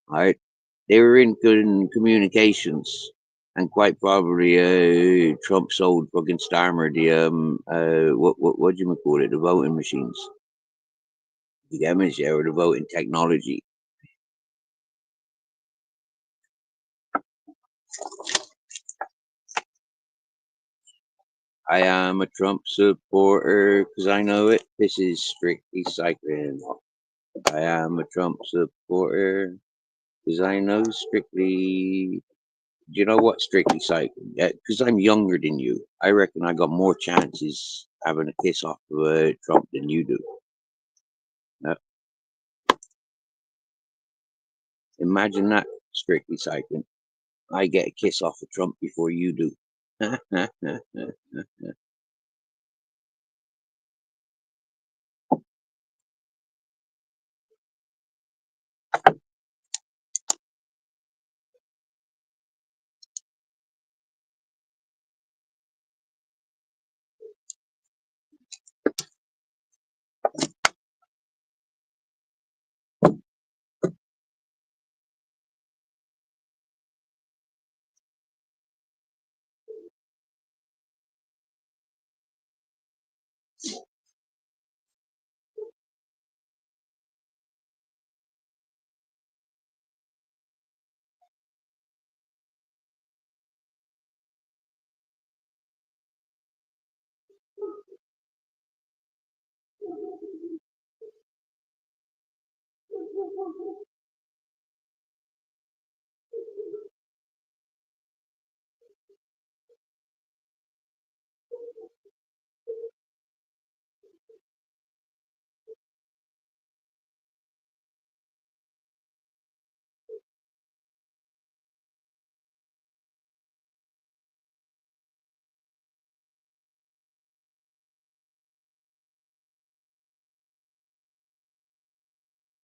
All right, they were in communications, and quite probably Trump sold fucking Starmer the what do you call it, the voting machines. You get me? Or the voting technology. I am a Trump supporter because I know it. This is strictly cycling. I am a Trump supporter because I know strictly. Do you know what strictly cycling? Yeah, because I'm younger than you. I reckon I got more chances having a kiss off of Trump than you do. Now, imagine that, strictly cycling. I get a kiss off of Trump before you do.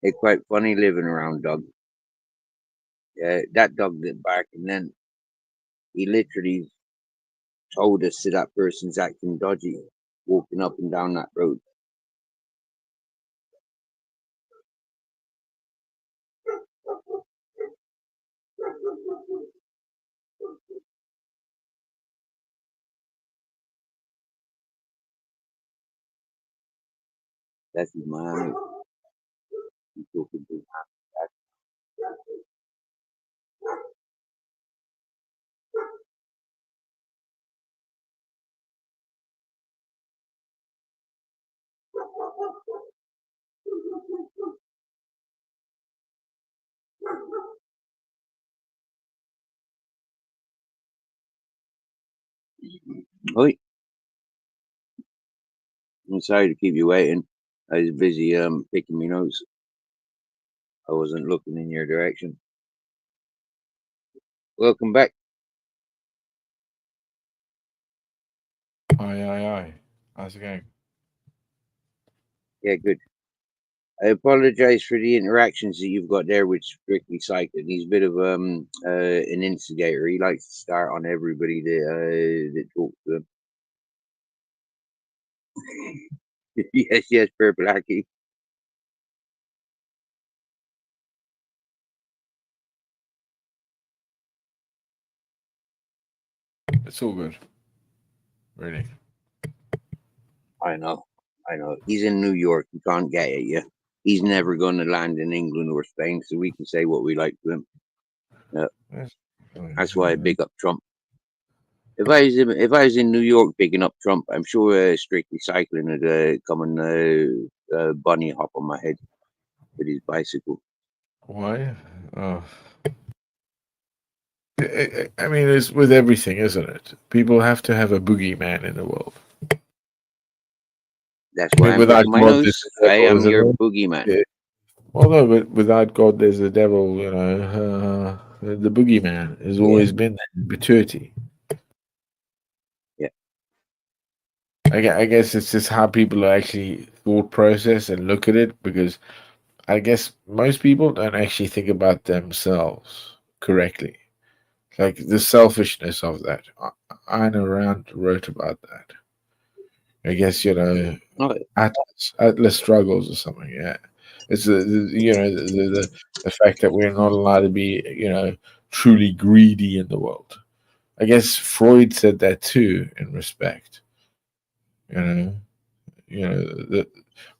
It's quite funny living around dog. That dog that barked, and then he literally told us that that person's acting dodgy, walking up and down that road. That's in Miami. He's talking to Oi, I'm sorry to keep you waiting. I was busy picking my nose. I wasn't looking in your direction. Welcome back. Aye. How's it going? Yeah, good. I apologise for the interactions that you've got there with Strictly Cycling. He's a bit of an instigator. He likes to start on everybody that talks to him. Yes, Purple Hacky. It's all good. Really. I know. He's in New York. You can't get it yet. He's never going to land in England or Spain, so we can say what we like to him. That's why I big up Trump. If I was in New York picking up Trump, I'm sure Strictly Cycling would come and bunny hop on my head with his bicycle. Why? Oh. I mean, it's with everything, isn't it? People have to have a boogeyman in the world. That's why I'm Without picking my God, nose. there's the I devil, am isn't your there? boogeyman. Yeah. Well, no, but without God, there's the devil. You know, the boogeyman has always been there in perpetuity. Yeah. I guess it's just how people actually thought process and look at it, because I guess most people don't actually think about themselves correctly. Like the selfishness of that. Ayn Rand wrote about that. I guess, you know, Oh, Atlas struggles or something. Yeah, it's you know the fact that we're not allowed to be, you know, truly greedy in the world. I guess Freud said that too, in respect. You know the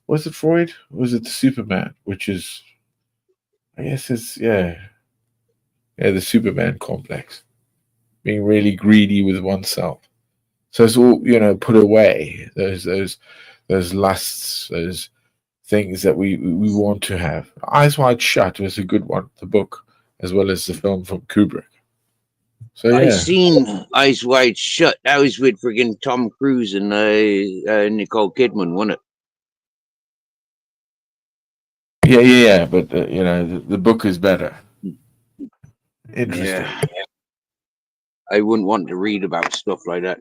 was it Freud? Was it the Superman? Which is, I guess it's the Superman complex, being really greedy with oneself. So it's all, you know, put away those lusts, those things that we want to have. Eyes Wide Shut was a good one, the book, as well as the film from Kubrick. So I yeah, seen Eyes Wide Shut. That was with friggin' Tom Cruise and Nicole Kidman, wasn't it? yeah. But you know, the book is better. Interesting. Yeah. I wouldn't want to read about stuff like that.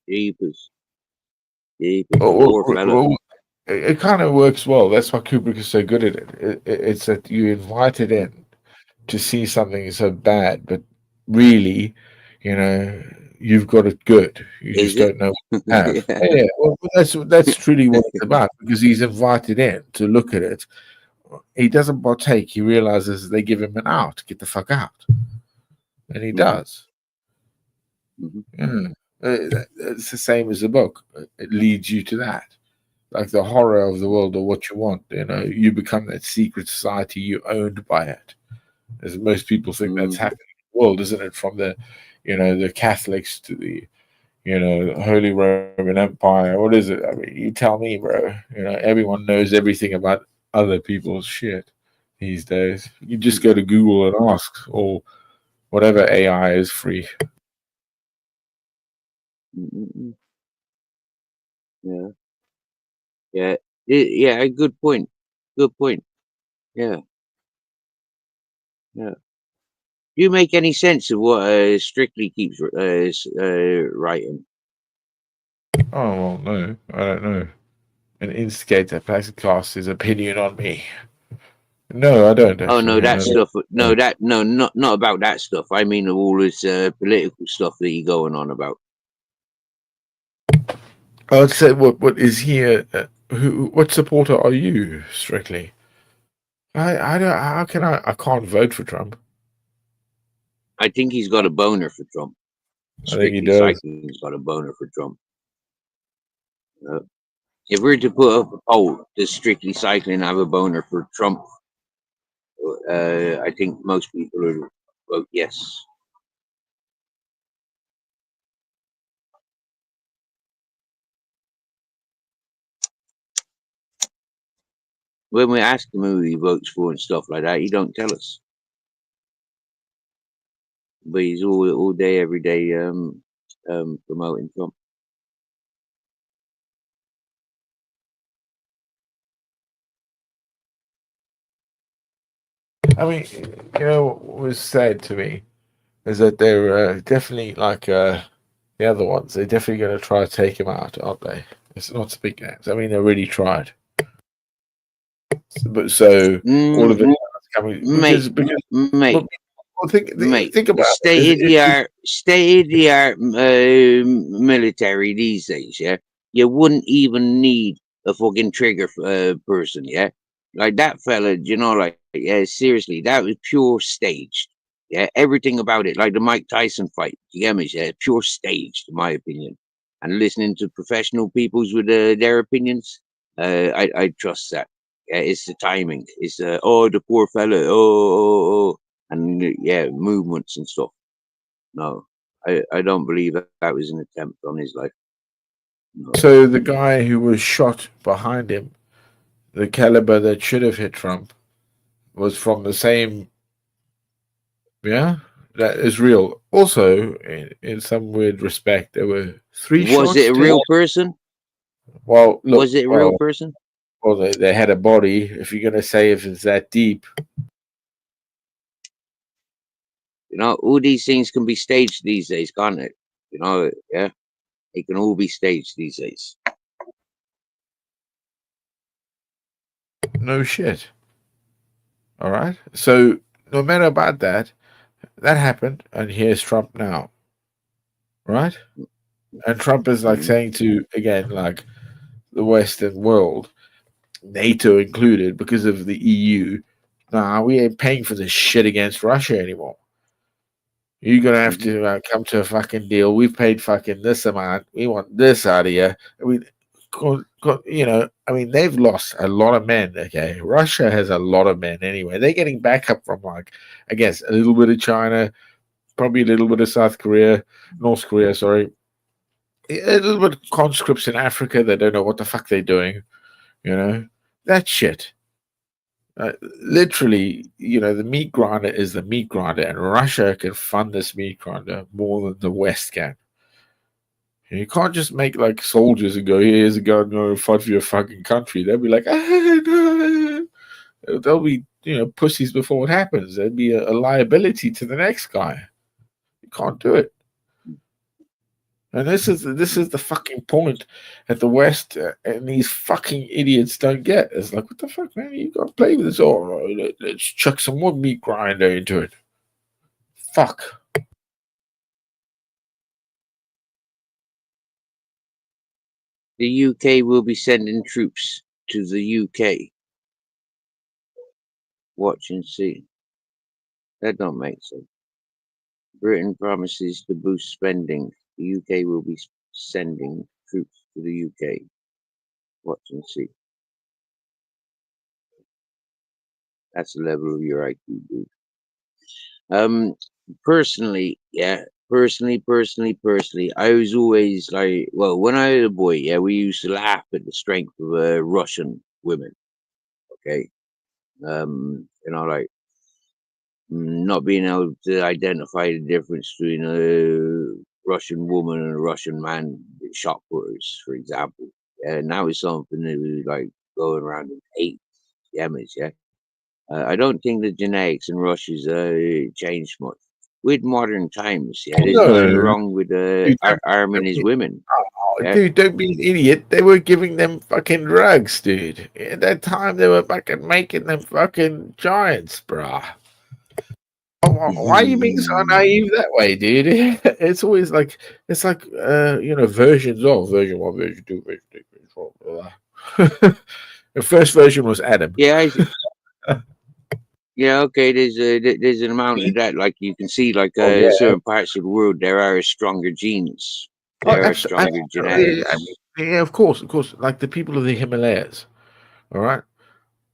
Jeepers. Well, Poor fella. it kind of works well. That's why Kubrick is so good at it. It's that you invite it in to see something so bad, but really, you know, you've got it good. You Is just it? don't know what you have. Yeah. Yeah, well, that's truly what it's about, because he's invited in to look at it. He doesn't partake. He realizes they give him an out. Get the fuck out, and he Mhm, does. mhm, Yeah. It's the same as the book. It leads you to that, like the horror of the world or what you want. You know, you become that secret society. You're owned by it, as most people think that's mhm, happening in the world, isn't it? From the, you know, the Catholics to the, you know, Holy Roman Empire. What is it? I mean, you tell me, bro. You know, everyone knows everything about other people's shit these days. You just go to Google and ask, or whatever AI is free. mhm. Yeah. Yeah. Yeah. Good point. Good point. Yeah. Yeah. Do you make any sense of what Strictly keeps writing? Oh well, no, I don't know. An instigator plays a class his opinion on me. No, I don't Oh no, actually. that No, stuff. no. No, not about that stuff. I mean all this political stuff that you're going on about. I would say, what is here? What supporter are you, Strictly? I don't. How can I? I can't vote for Trump. I think he's got a boner for Trump. I think he Strictly does. Cycling's got a boner for Trump. Uh, if we were to put up a poll, does Strictly Cycling have a boner for Trump? I think most people would vote yes. When we ask him who he votes for and stuff like that, he don't tell us. But he's all day, every day promoting Trump. I mean, what was said to me is that they're definitely like the other ones. They're definitely going to try to take him out, aren't they? It's not to big names. I mean, they really tried. But so all of it is coming Mate, because mate, well, mate. think about it. State of the art military these days. Yeah, you wouldn't even need a fucking trigger person. Yeah, like that fella. Like yeah, seriously, that was pure staged. Yeah, everything about it, like the Mike Tyson fight. You get me? Yeah, pure staged, in my opinion. And listening to professional people's with their opinions, I trust that. Yeah, it's the timing. It's oh, the poor fella. Oh, and yeah, movements and stuff. No, I don't believe that was an attempt on his life. No. So the guy who was shot behind him, the caliber that should have hit Trump, was from the same. Yeah, that is real. Also, in some weird respect, there were three Was it shots. a real person? Well, look, Was it a real person? well, they had a body. If you're gonna say if it's that deep, All these things can be staged these days, can't it? Yeah, it can all be staged these days. no shit. All right. So no matter about that, that happened, and here's Trump now, right? And Trump is like saying to again, like the Western world, NATO included, because of the EU, nah, we ain't paying for this shit against Russia anymore. You're gonna have to come to a fucking deal. We've paid fucking this amount. We want this out of you. I mean, I mean, they've lost a lot of men. Okay, Russia has a lot of men anyway. They're getting backup from like, I guess, a little bit of China, probably a little bit of North Korea. Sorry, a little bit of conscripts in Africa that don't know what the fuck they're doing. That shit. Literally, the meat grinder is the meat grinder, and Russia can fund this meat grinder more than the West can. You can't just make like soldiers and go, here's a gun, go fight for your fucking country. They'll be like, no. They'll be, pussies before it happens. There'd be a liability to the next guy. You can't do it. And this is the fucking point that the West and these fucking idiots don't get. It's like, what the fuck, man? You got to play with this. Oh, let's chuck some more meat grinder into it. Fuck. The UK will be sending troops to the UK. Watch and see. That don't make sense. Britain promises to boost spending. The UK will be sending troops to the UK. Watch and see. That's the level of your IQ, dude. Personally, yeah. Personally, I was always like, well, when I was a boy, yeah, we used to laugh at the strength of Russian women. Okay, like not being able to identify the difference between a Russian woman and a Russian man, shot putters, for example. Yeah, and that was something that was like going around in hate damage. Yeah, I don't think the genetics in Russia's changed much with modern times. Yeah, there's nothing No. wrong with Dude, arming his women. Yeah. Dude, don't be an idiot. They were giving them fucking drugs, dude. At that time, they were fucking making them fucking giants, bruh. Why are you being so naive that way, dude? It's always like versions of version 1, version 2, version 3, version 4. Blah, blah. The first version was Adam. Yeah, yeah. Okay, there's an amount of that. Like you can see, like certain parts of the world, there are stronger genes. There are stronger genetics. Yeah, of course. Like the people of the Himalayas, all right.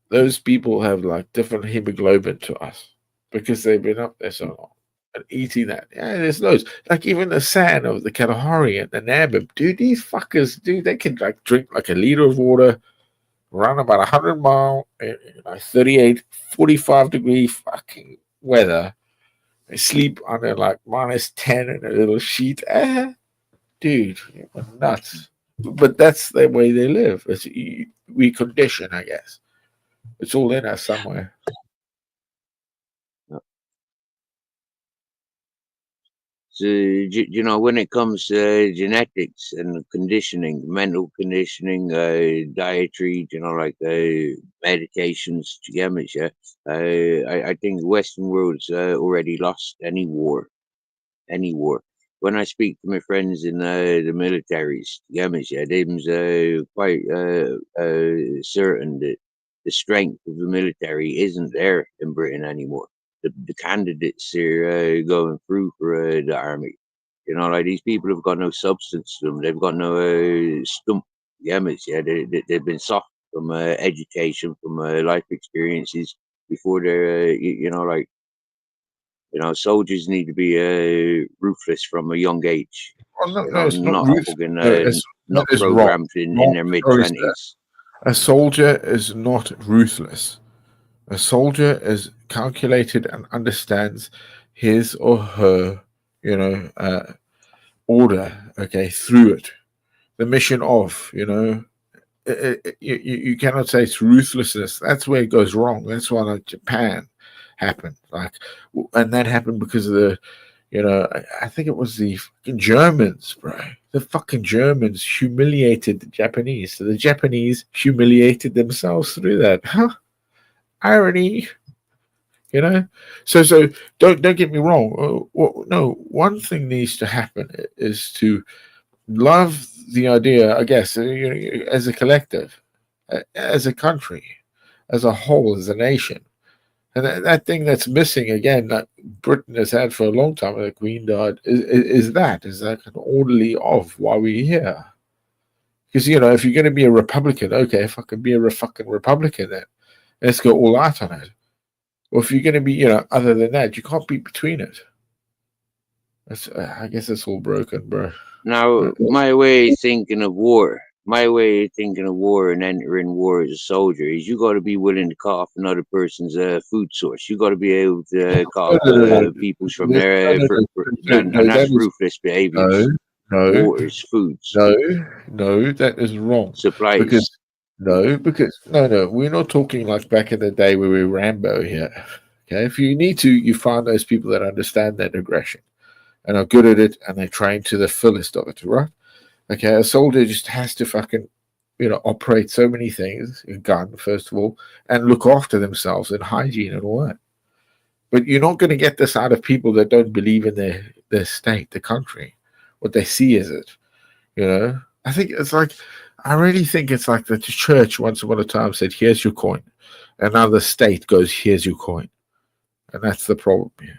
Those people have like different hemoglobin to us because they've been up there so long and eating that. Yeah, there's loads. Like even the sand of the Kalahari and the Namib, dude, these fuckers, dude, they can like drink like a liter of water, run about 100 mile in like 38, 45 degree fucking weather. They sleep under like -10 in a little sheet. Dude, you're nuts. But that's the way they live. We condition, I guess. It's all in us somewhere. you know, when it comes to genetics and conditioning, mental conditioning, dietary, you know, like medications, do you get me? Yeah, I think the Western world's already lost any war, any war. When I speak to my friends in the militaries, you get me? Yeah, them's quite certain that the strength of the military isn't there in Britain anymore. The candidates are going through for the army. You know, like these people have got no substance to them. They've got no stump. Yeah, they've been soft from education, from life experiences before they're, you know, like, you know, soldiers need to be ruthless from a young age. Well, no, You no, know, it's not not ruthless. fucking No, it's, that not is wrong. programmed in Wrong. their mid Sorry, sir. 20s. A soldier is not ruthless. A soldier is calculated and understands his or her, you know, order, okay, through it. The mission of, you know, you cannot say it's ruthlessness. That's where it goes wrong. That's why like Japan happened. Like, and that happened because of the, you know, I think it was the fucking Germans, bro. The fucking Germans humiliated the Japanese. So the Japanese humiliated themselves through that. Huh? Irony, you know. So don't get me wrong. No, one thing needs to happen is to love the idea. I guess you know, as a collective, as a country, as a whole, as a nation. And that thing that's missing again, that Britain has had for a long time, the Queen died, is that an orderly of why we're here. Because, you know, if you're going to be a Republican, okay, if I can be a fucking Republican then, let's go all out on it. Or if you're going to be, you know, other than that, you can't be between it. That's, I guess it's all broken, bro. Now, my way of thinking of war, and entering war as a soldier is you got to be willing to cut off another person's food source. You got to be able to cut off people's from their, and that's ruthless behaviors. War is foods. No, that is wrong. Supplies. No, we're not talking like back in the day where we were Rambo here. Okay, if you need to, you find those people that understand that aggression and are good at it, and they train to the fullest of it, right? Okay, a soldier just has to fucking, you know, operate so many things, a gun, first of all, and look after themselves and hygiene and all that. But you're not going to get this out of people that don't believe in their state, the country, what they see as it, you know? I think it's like, I really think it's like the church once upon a time said, here's your coin. And now the state goes, here's your coin. And that's the problem, yeah.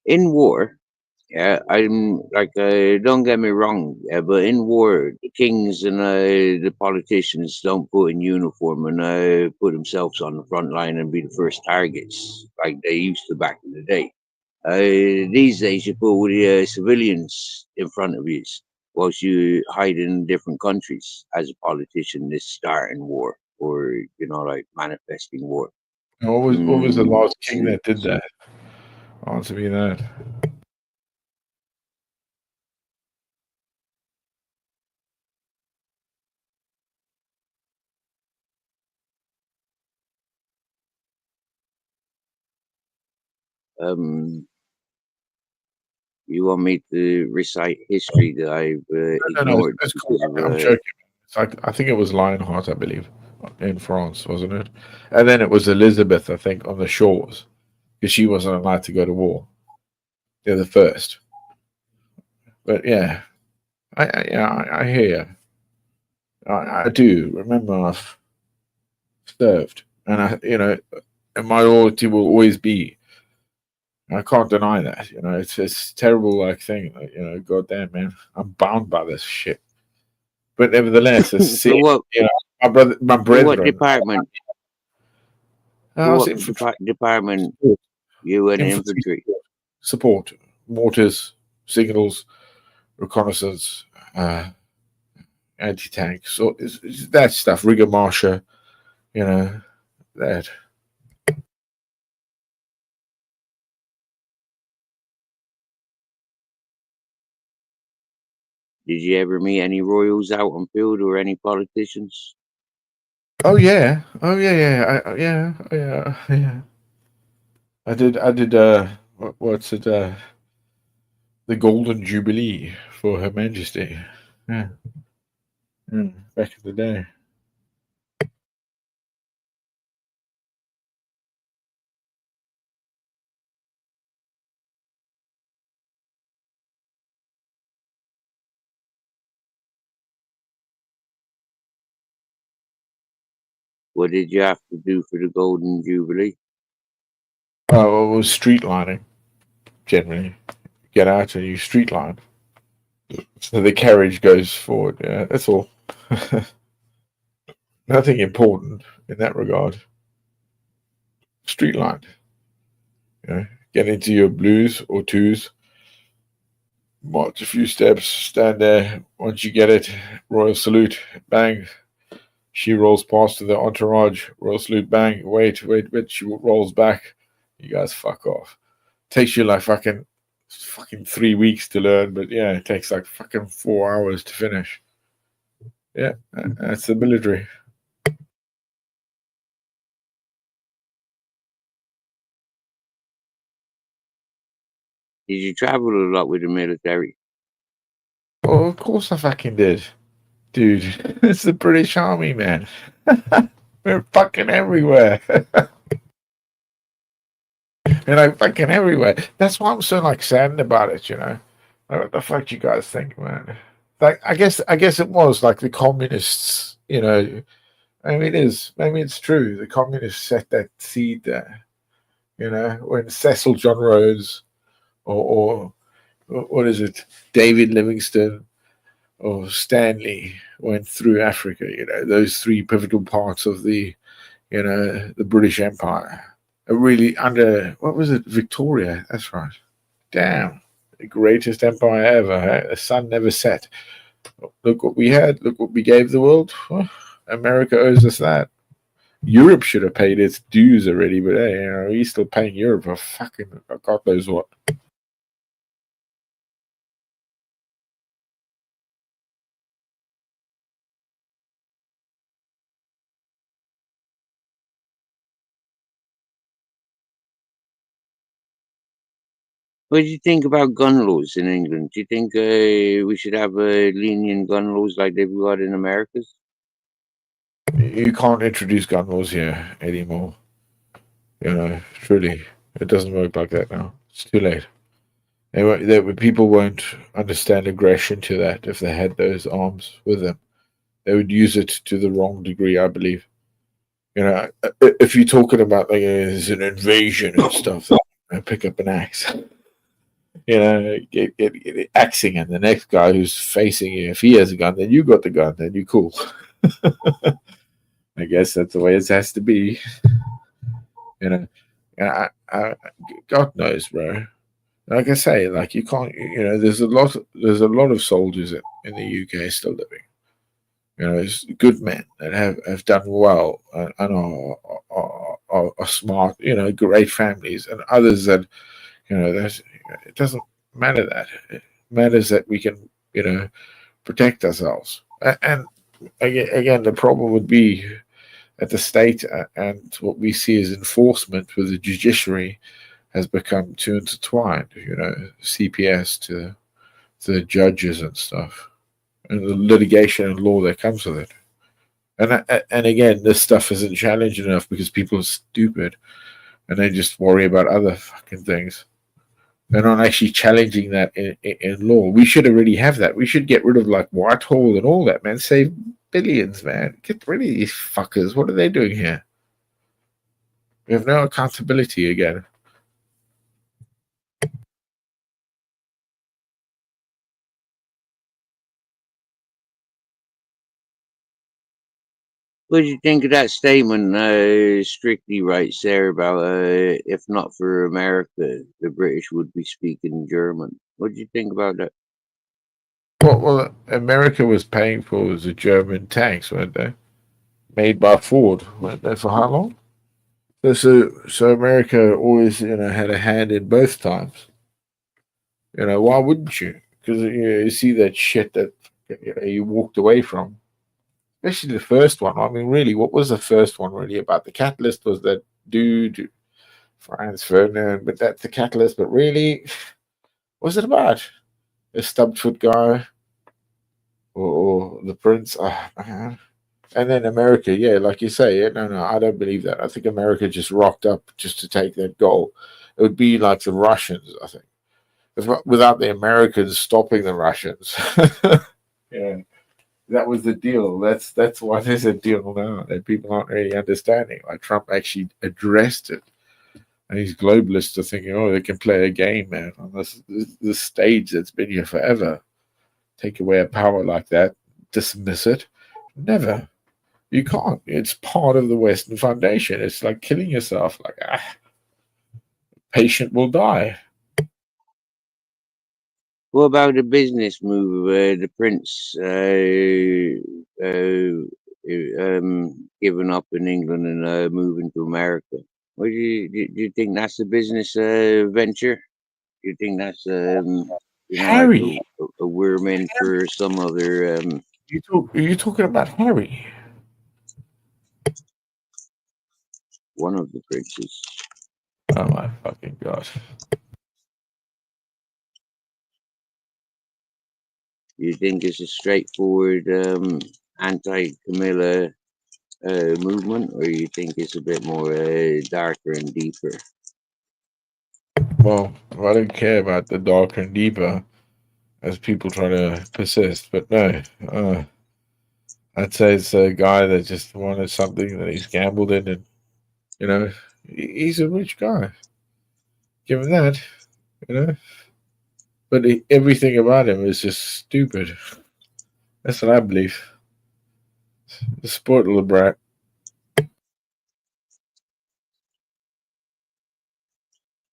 In war, yeah, I'm like, don't get me wrong, yeah, but in war, the kings and the politicians don't put in uniform and put themselves on the front line and be the first targets like they used to back in the day. These days, you put all the civilians in front of you whilst you hide in different countries as a politician, this starting war or, you know, like manifesting war. What was the last king that did that? Answer me that. You want me to recite history that I've ignored? It's cool. I'm joking. It's like, I think it was Lionheart, I believe, in France, wasn't it? And then it was Elizabeth, I think, on the shores, because she wasn't allowed to go to war. They're the first. But yeah, I hear you. I do remember I've served, and and my loyalty will always be. I can't deny that. You know, it's terrible like thing. Like, you know, goddamn man, I'm bound by this shit. But nevertheless, it's So what? you know, my brethren. What department? What department? You and infantry. Support, mortars, signals, reconnaissance, anti-tank. So it's that stuff, rigor martia, you know, that. Did you ever meet any royals out on field or any politicians? Oh yeah, oh yeah, yeah, yeah, yeah, yeah. I did. What's it? The Golden Jubilee for Her Majesty. Yeah, back in the day. What did you have to do for the Golden Jubilee? Oh, it was street lining. Generally, get out and you street line, so the carriage goes forward. Yeah, that's all. Nothing important in that regard. Street line. You know, get into your blues or twos, march a few steps, stand there. Once you get it, royal salute, bang. She rolls past to the entourage, royal salute, bang. Wait. She rolls back. You guys fuck off. Takes you like fucking 3 weeks to learn, but yeah, it takes like fucking 4 hours to finish. Yeah, that's the military. Did you travel a lot with the military? Oh, of course I fucking did. Dude, it's the British Army, man. We're fucking everywhere. They're like fucking everywhere. That's why I'm so like saddened about it, you know. What the fuck do you guys think, man? Like I guess it was like the communists, you know. Maybe it is. Maybe it's true. The communists set that seed there. You know, when Cecil John Rhodes or what is it, David Livingstone or Stanley went through Africa, you know, those three pivotal parts of the, you know, the British Empire. Really under, what was it, Victoria? That's right. Damn, the greatest empire ever. Eh? The sun never set. Look what we had. Look what we gave the world. Oh, America owes us that. Europe should have paid its dues already, but hey, you know, he's still paying Europe for fucking God knows what. What do you think about gun laws in England? Do you think we should have lenient gun laws like they've got in America's? You can't introduce gun laws here anymore. You know, truly, it doesn't work like that now. It's too late. People won't understand aggression to that if they had those arms with them. They would use it to the wrong degree, I believe. You know, if you're talking about like there's an invasion and stuff, pick up an axe. You know, get axing, and the next guy who's facing you, if he has a gun, then you got the gun, then you're cool. I guess that's the way it has to be. You know, God knows, bro. Like I say, like you can't. You know, there's a lot of soldiers in the UK still living. You know, it's good men that have done well and are smart. You know, great families, and others that, you know, it doesn't matter that. It matters that we can, you know, protect ourselves. And again, the problem would be at the state and what we see as enforcement with the judiciary has become too intertwined. You know, CPS to the judges and stuff, and the litigation and law that comes with it. And again, this stuff isn't challenged enough because people are stupid and they just worry about other fucking things. They're not actually challenging that in law. We should already have that. We should get rid of like Whitehall and all that, man. Save billions, man. Get rid of these fuckers. What are they doing here? We have no accountability again. What do you think of that statement Strictly writes there about if not for America, the British would be speaking German? What do you think about that? Well, America was paying for the German tanks, weren't they? Made by Ford, weren't they? For how long? So America always, you know, had a hand in both times. You know, why wouldn't you? because you see that shit that you walked away from, especially the first one. I mean, really, what was the first one really about? The catalyst was that dude, Franz Ferdinand, but that's the catalyst. But really, what's it about? A stubbed foot guy or the prince? Ah, man. And then America, yeah, like you say, yeah, no, I don't believe that. I think America just rocked up just to take that goal. It would be like the Russians, I think, without the Americans stopping the Russians. Yeah, that was the deal. That's why there's a deal now that people aren't really understanding. Like Trump actually addressed it, and these globalists are thinking, oh, they can play a game, man, on this stage that's been here forever. Take away a power like that, dismiss it. Never. You can't. It's part of the Western Foundation. It's like killing yourself. Like, patient will die. What about the business move? The prince giving up in England and moving to America. What do you think that's a business venture? Do you think that's like Harry, a worm in for some other are you talking about Harry? one of the princes? Oh my fucking god! Do you think it's a straightforward anti-Camilla movement, or you think it's a bit more darker and deeper? Well, I don't care about the darker and deeper as people try to persist, but no, I'd say it's a guy that just wanted something that he's gambled in, and he's a rich guy. Give him that, you know. But everything about him is just stupid. That's what I believe. The sport little brat.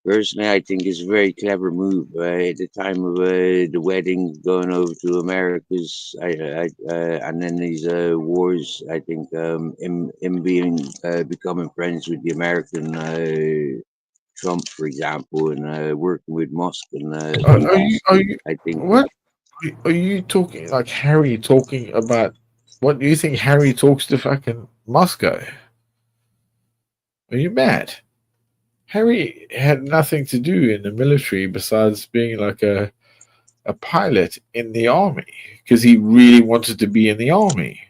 Personally, I think it's a very clever move. At the time of the wedding, going over to Americas, and then these wars. I think him being becoming friends with the American Trump, for example, and working with Musk and Putin. Are you I think what? Are you talking like Harry talking about? What do you think Harry talks to fucking Moscow? Are you mad? Harry had nothing to do in the military besides being like a pilot in the army because he really wanted to be in the army.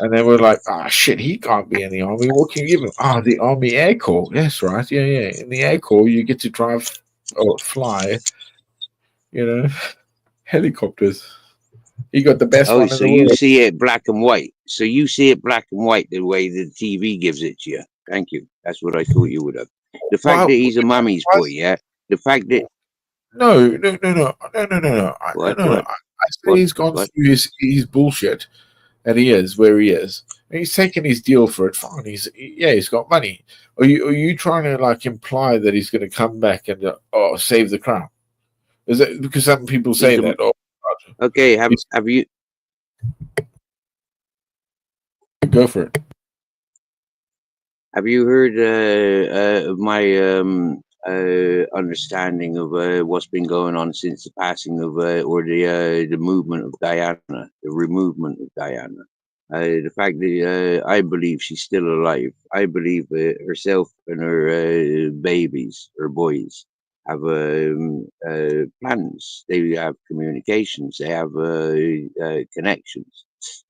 And they were like, ah, shit, he can't be in the army. What can you give him? Ah, the Army Air Corps. That's right. Yeah. In the Air Corps, you get to drive or fly, helicopters. He got the best one in so the you world. see it black and white. So you see it black and white the way the TV gives it to you. Thank you. That's what I thought you would have. The fact that he's a mummy's boy, yeah. The fact that No. what I say he's gone what? through his bullshit, and he is where he is. And he's taken his deal for it. Fine. He's got money. Are you trying to like imply that he's going to come back and save the crown? Is it because some people say that? Okay, have you Go for it. have you heard of my understanding of what's been going on since the passing of or the movement of Diana, the removement of Diana? The fact that I believe she's still alive. I believe herself and her babies, her boys, have plans. They have communications. They have connections.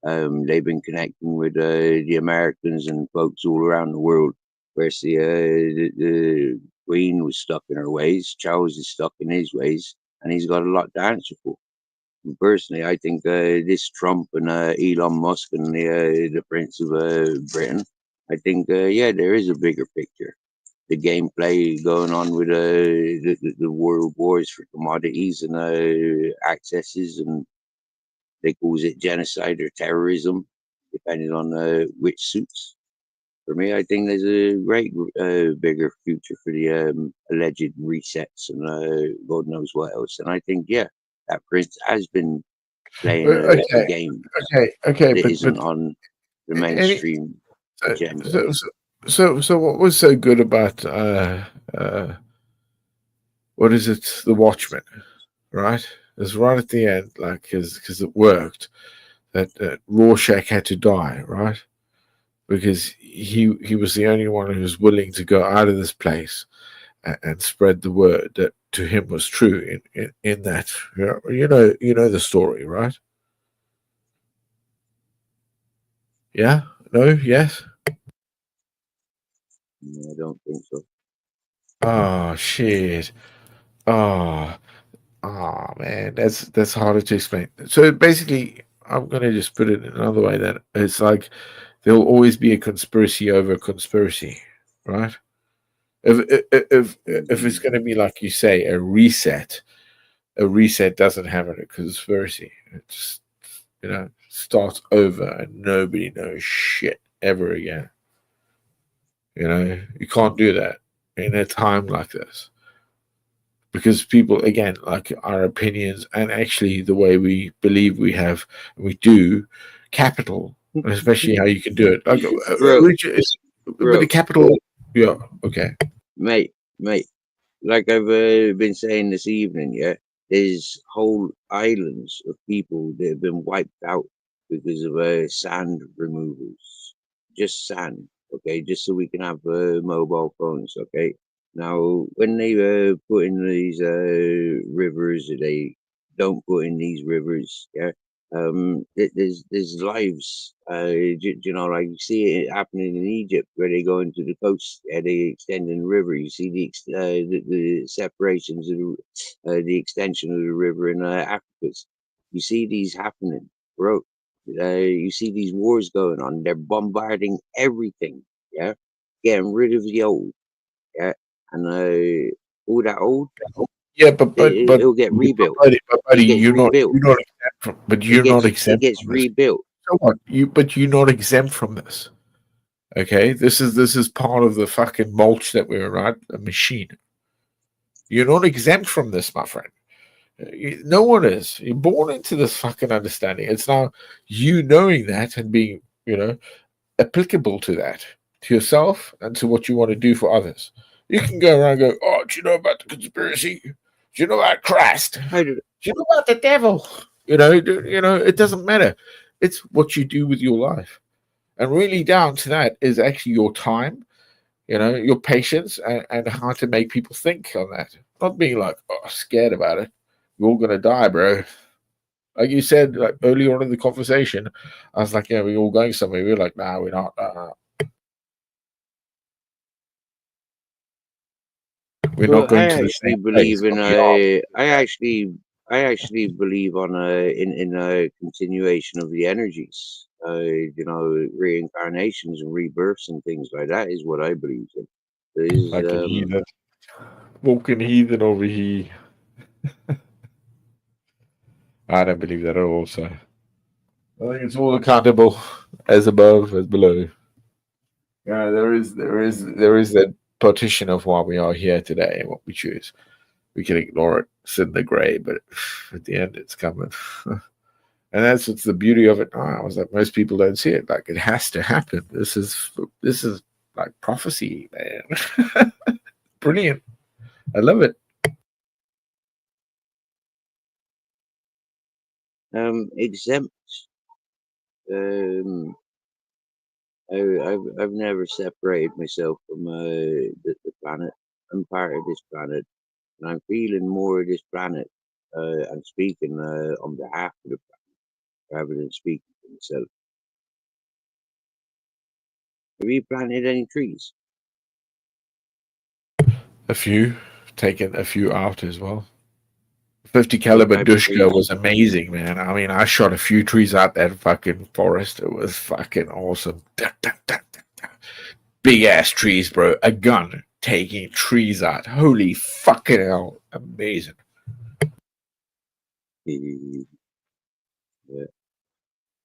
They've been connecting with the Americans and folks all around the world. Whereas the Queen was stuck in her ways, Charles is stuck in his ways, and he's got a lot to answer for. Personally, I think this Trump and Elon Musk and the Prince of Britain, I think, there is a bigger picture. The gameplay going on with the world wars for commodities and accesses, and they call it genocide or terrorism, depending on which suits. For me, I think there's a great bigger future for the alleged resets and God knows what else. And I think, that Prince has been playing a game Okay, that but isn't on the mainstream agenda. so what was so good about what is it? The Watchmen, right? It's right at the end, like because it worked. That Rorschach had to die, right? Because he was the only one who was willing to go out of this place and spread the word that to him was true in that. You know the story, right? Yeah? No? Yes? No, I don't think so. Oh shit. Oh, oh man, that's harder to explain. So basically, I'm gonna just put it in another way that it's like there'll always be a conspiracy over a conspiracy, right? If it's gonna be like you say, a reset doesn't have a conspiracy. It just starts over and nobody knows shit ever again. You can't do that in a time like this. Because people again like our opinions and actually the way we believe we do capital, and especially how you can do it like Bro, Richard but the bro, capital. Yeah, okay. mate. Like I've been saying this evening, yeah, there's whole islands of people that have been wiped out because of sand removals. Just sand, okay, just so we can have mobile phones, okay. Now, when they put in these rivers, they don't put in these rivers, yeah. There's lives, like you see it happening in Egypt where they go into the coast, they extend in the river. You see the separations of the extension of the river in Africa. You see these happening, bro. You see these wars going on. They're bombarding everything, yeah, getting rid of the old, yeah, and all that old, Yeah, but it'll get rebuilt. buddy, It gets rebuilt. you're not exempt from, but It you're not gets it exempt gets from this. rebuilt. So what? You're not exempt from this. Okay, this is part of the fucking mulch that we're right, a machine. You're not exempt from this, my friend. No one is. You're born into this fucking understanding. It's now you knowing that and being, applicable to that, to yourself and to what you want to do for others. You can go around and go, oh, do you know about the conspiracy? Do you know about Christ? How did Do you know about the devil? It doesn't matter. It's what you do with your life. And really down to that is actually your time, your patience and how to make people think on that. Not being like, oh, scared about it. You're all gonna die, bro. Like you said, like earlier on in the conversation, I was like, yeah, we're all going somewhere. We were like, nah, we're not. We're not Well, going to the same place. But we are. I actually believe on in a continuation of the energies. Reincarnations and rebirths and things like that is what I believe in. There's Like a heathen. Walking heathen over here. I don't believe that at all, so I think it's all accountable as above, as below. Yeah, there is that partition of why we are here today and what we choose. We can ignore it, sit in the grey, but at the end it's coming. And that's what's the beauty of it. I was like, most people don't see it. Like it has to happen. This is like prophecy, man. Brilliant. I love it. exempt. Um, I've never separated myself from the planet. I'm part of this planet, and I'm feeling more of this planet. I'm speaking on behalf of the planet rather than speaking for myself. Have you planted any trees? A few, taken a few out as well. 50 What caliber type of Dushka trees? was amazing, man. I mean, I shot a few trees out that fucking forest. It was fucking awesome. Big ass trees, bro. A gun taking trees out. Holy fucking hell. Amazing. Yeah,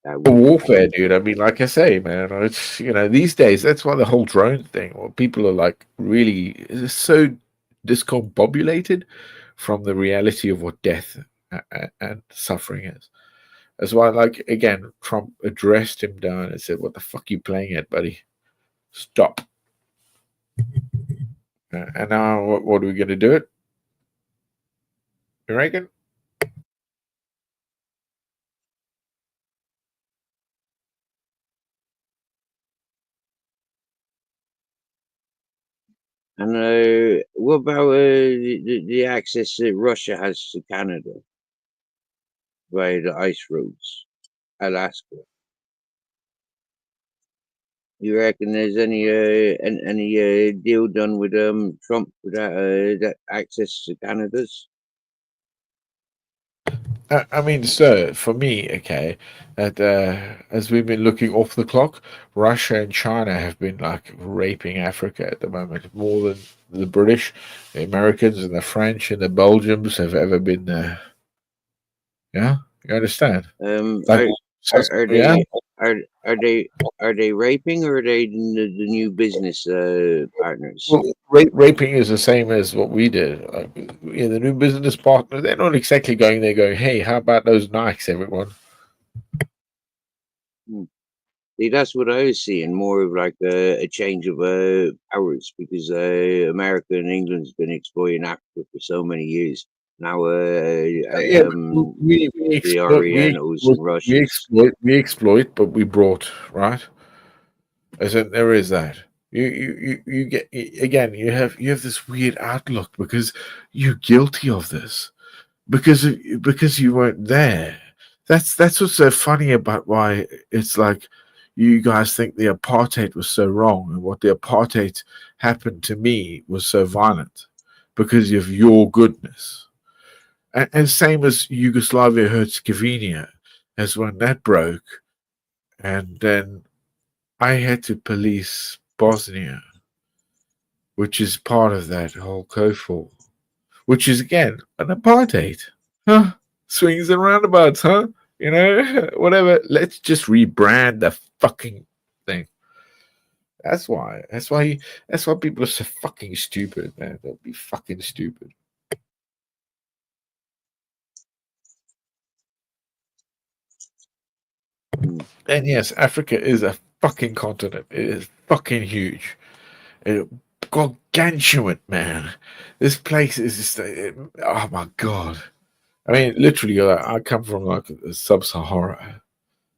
that would be Warfare, cool. dude. I mean, like I say, man, it's, these days, that's why the whole drone thing, well, people are like really so discombobulated from the reality of what death and suffering is. That's why, like, again, Trump addressed him down and said, what the fuck are you playing at, buddy? Stop. And now, what are we going to do it? You reckon? And what about the access that Russia has to Canada via the ice roads, Alaska? You reckon there's any deal done with Trump for that access to Canada's? I mean, sir, for me, okay, that as we've been looking off the clock, Russia and China have been like raping Africa at the moment more than the British, the Americans, and the French and the Belgians have ever been there. Yeah, you understand? Um, Like, are so, are yeah. they are are they are they raping, or are they the new business partners? Well, raping is the same as what we did. Like, yeah, the new business partner, they're not exactly going there going, hey, how about those Nikes, everyone? Hmm. See, that's what I was seeing, more of like a change of powers, because America and England's been exploiting Africa for so many years. Now, Yeah, but the Orientals and Russians. we exploit, but we brought, right? I said there is that. You get again. You have this weird outlook because you're guilty of this because you weren't there. That's what's so funny about why it's like you guys think the apartheid was so wrong and what the apartheid happened to me was so violent because of your goodness. And same as Yugoslavia Herzegovina, as when that broke, and then I had to police Bosnia, which is part of that whole KFOR, which is again an apartheid. Huh? Swings and roundabouts, huh? You know, whatever. Let's just rebrand the fucking thing. That's why. That's why people are so fucking stupid, man. They'll be fucking stupid. Hmm. And yes, Africa is a fucking continent. It is fucking huge. It, gargantuan, man. This place is just. Oh my god. I mean, literally, I come from like sub-Sahara,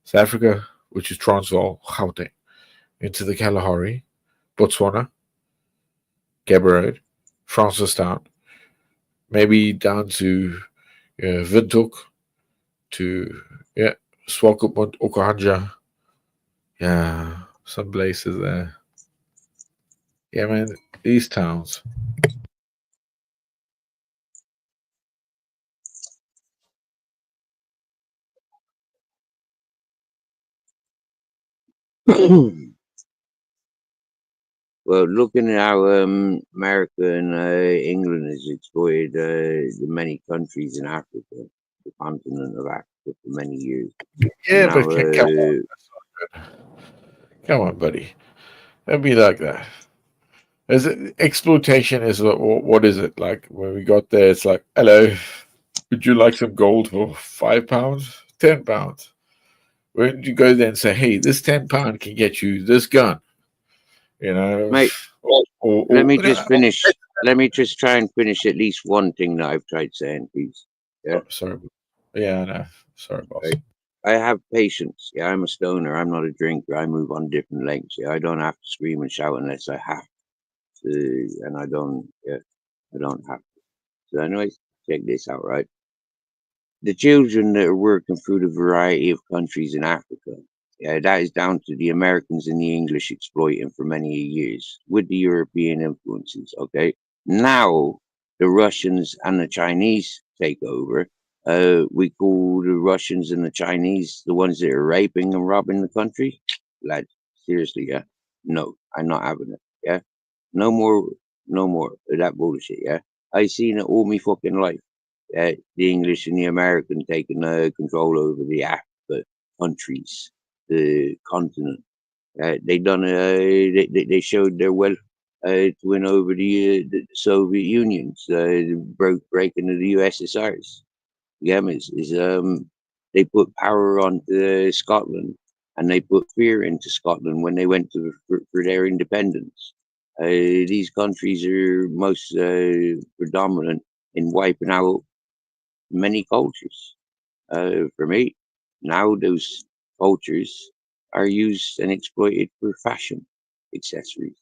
South Africa, which is Transvaal, Gauteng, into the Kalahari, Botswana, Gaborone, Francistown, maybe down to Windhoek, to yeah, Swakopmund, Okahanja, yeah, some places there. Yeah, man, these towns. Well, looking at how America and England has exploited the many countries in Africa, the continent of Africa, for many years, and Yeah, now but come on, buddy. Don't be like that. Is it exploitation? Is what is it like? When we got there, it's like, hello, would you like some gold for £5, £10? When you go there and say, hey, this £10 can get you this gun, you know, mate, let or me just finish. Let me just try and finish at least one thing that I've tried saying, please. Yeah, oh, sorry, yeah, I know, sorry, boss. right. I have patience. Yeah, I'm a stoner. I'm not a drinker. I move on different lengths. Yeah, I don't have to scream and shout unless I have to, and I don't. Yeah, I don't have to. So, anyways, check this out. Right, the children that are working through the variety of countries in Africa. Yeah, that is down to the Americans and the English exploiting for many years with the European influences. Okay, now the Russians and the Chinese take over. We call the Russians and the Chinese the ones that are raping and robbing the country. Lad, seriously, yeah. No, I'm not having it. Yeah, no more, no more of that bullshit. Yeah, I seen it all me fucking life. The English and the American taking control over the Africa countries, the continent. They done. They showed their wealth to win over the Soviet Unions, breaking the USSRs. Yeah, they put power on Scotland, and they put fear into Scotland when they went for their independence. These countries are most predominant in wiping out many cultures. For me, now those cultures are used and exploited for fashion accessories.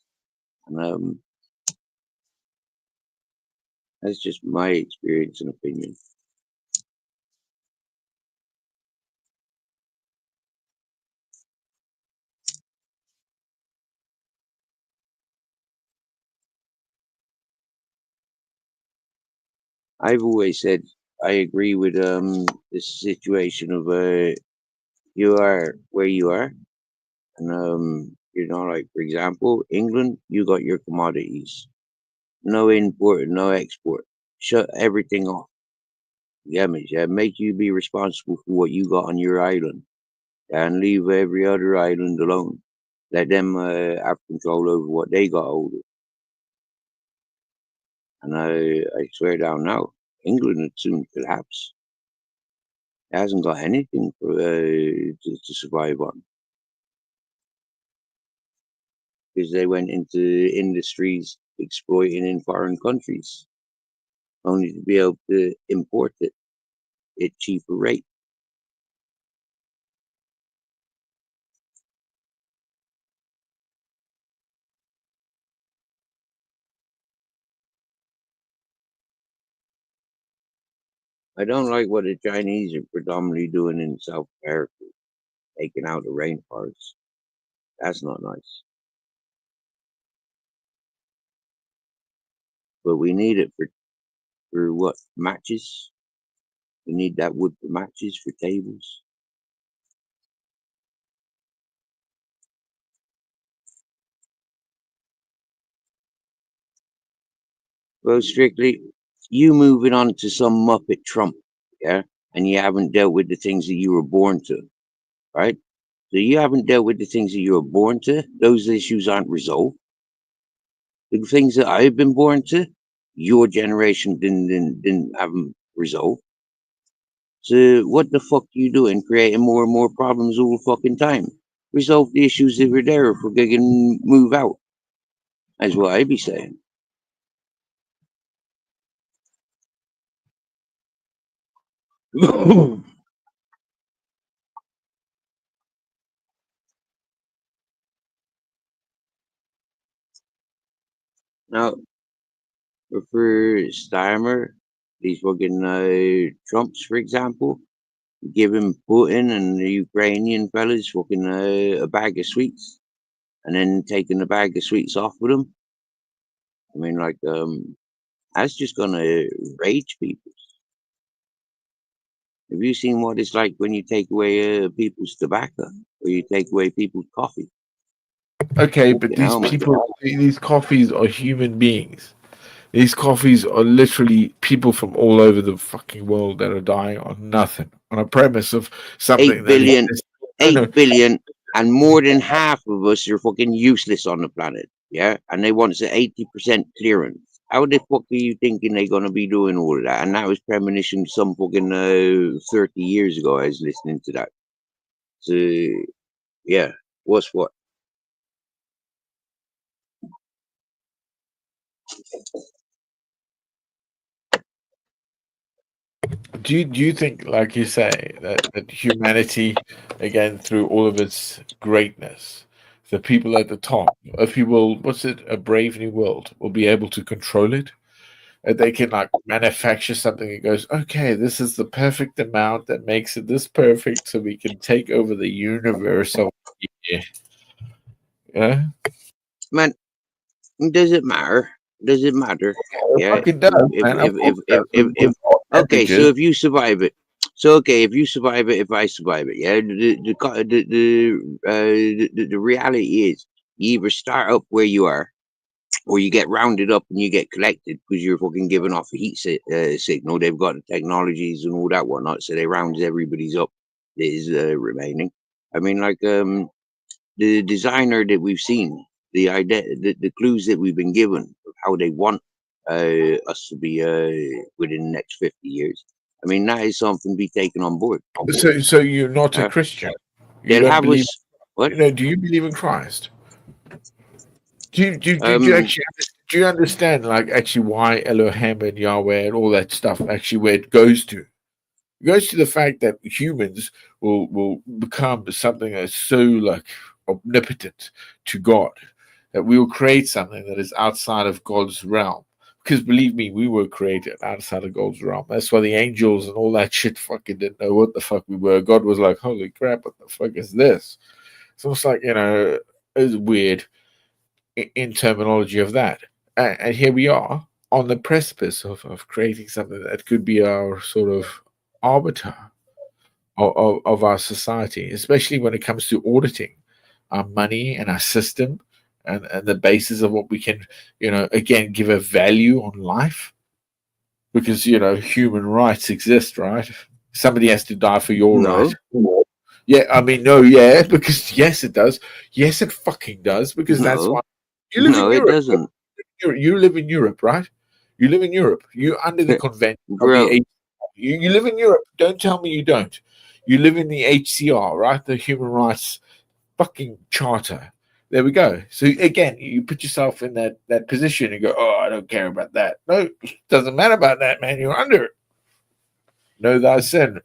And That's just my experience and opinion. I've always said I agree with the situation of you are where you are, and like for example, England, you got your commodities, no import, no export, shut everything off. Yeah, mate, yeah, make you be responsible for what you got on your island, and leave every other island alone. Let them have control over what they got hold of. And I swear down now, England would soon collapse. It hasn't got anything to survive on because they went into industries exploiting in foreign countries, only to be able to import it at cheaper rate. I don't like what the Chinese are predominantly doing in South America, taking out the rainforests. That's not nice. But we need it for what? Matches? We need that wood for matches, for tables. Well, strictly, you moving on to some Muppet Trump, yeah? And you haven't dealt with the things that you were born to, right? So you haven't dealt with the things that you were born to. Those issues aren't resolved. The things that I've been born to, your generation didn't have them resolved. So what the fuck you doing, creating more and more problems all the fucking time? Resolve the issues that were there if we're going to move out. That's what I'd be saying. Now, for Steimer, these fucking Trumps, for example, giving Putin and the Ukrainian fellas fucking a bag of sweets, and then taking the bag of sweets off with them. I mean, like, that's just gonna rage people. Have you seen what it's like when you take away people's tobacco or you take away people's coffee? Okay, but You know, man. these coffees are human beings. These coffees are literally people from all over the fucking world that are dying on nothing, on a premise of something 8 that billion, is. No, 8 no. billion, and more than half of us are fucking useless on the planet. Yeah, and they want an 80% clearance. How the fuck are you thinking they're gonna be doing all of that? And that was premonition some fucking 30 years ago. I was listening to that. So yeah, what's what? Do you think, like you say, that humanity, again, through all of its greatness, the people at the top, if you will, what's it, a brave new world, will be able to control it? And they can like manufacture something that goes, okay, this is the perfect amount that makes it this perfect, so we can take over the universe. Yeah, yeah, Man, does it matter? Does it matter? it Yeah. fucking does, man. Of course, it does. With Okay, so advantages. if you survive it, so okay, if you survive it, if I survive it, yeah, the reality is you either start up where you are, or you get rounded up and you get collected because you're fucking giving off a signal. They've got the technologies and all that whatnot, so they round everybody's up that is remaining. I mean, like the designer that we've seen, the idea, the clues that we've been given of how they want us to be within the next 50 years. I mean, that is something to be taken on board. So you're not a Uh, Christian. You they'll don't have believe. us, what? Do you believe in Christ? Do you Um, actually do you understand like actually why Elohim and Yahweh and all that stuff actually where it goes to? It goes to the fact that humans will become something that's so like omnipotent to God that we will create something that is outside of God's realm. because believe me, we were created outside of God's realm. That's why the angels and all that shit fucking didn't know what the fuck we were. God was like, holy crap, what the fuck is this? It's almost like, it's weird in terminology of that. And here we are on the precipice of creating something that could be our sort of arbiter of our society, especially when it comes to auditing our money and our system and the basis of what we can, again, give a value on life. Because, human rights exist, right? Somebody has to die for your right. No, Yeah, I mean, no, yeah, because yes, it does. Yes, it fucking does, because that's why no, you live in no, it Europe. doesn't, You live in Europe, right? You live in Europe. You're under the convention of the bro. you live in Europe. Don't tell me you don't. You live in the HCR, right? The Human Rights fucking Charter. There we go. So again, you put yourself in that position and go, oh, I don't care about that. No, it doesn't matter about that, man. You're under it. Know thy sin.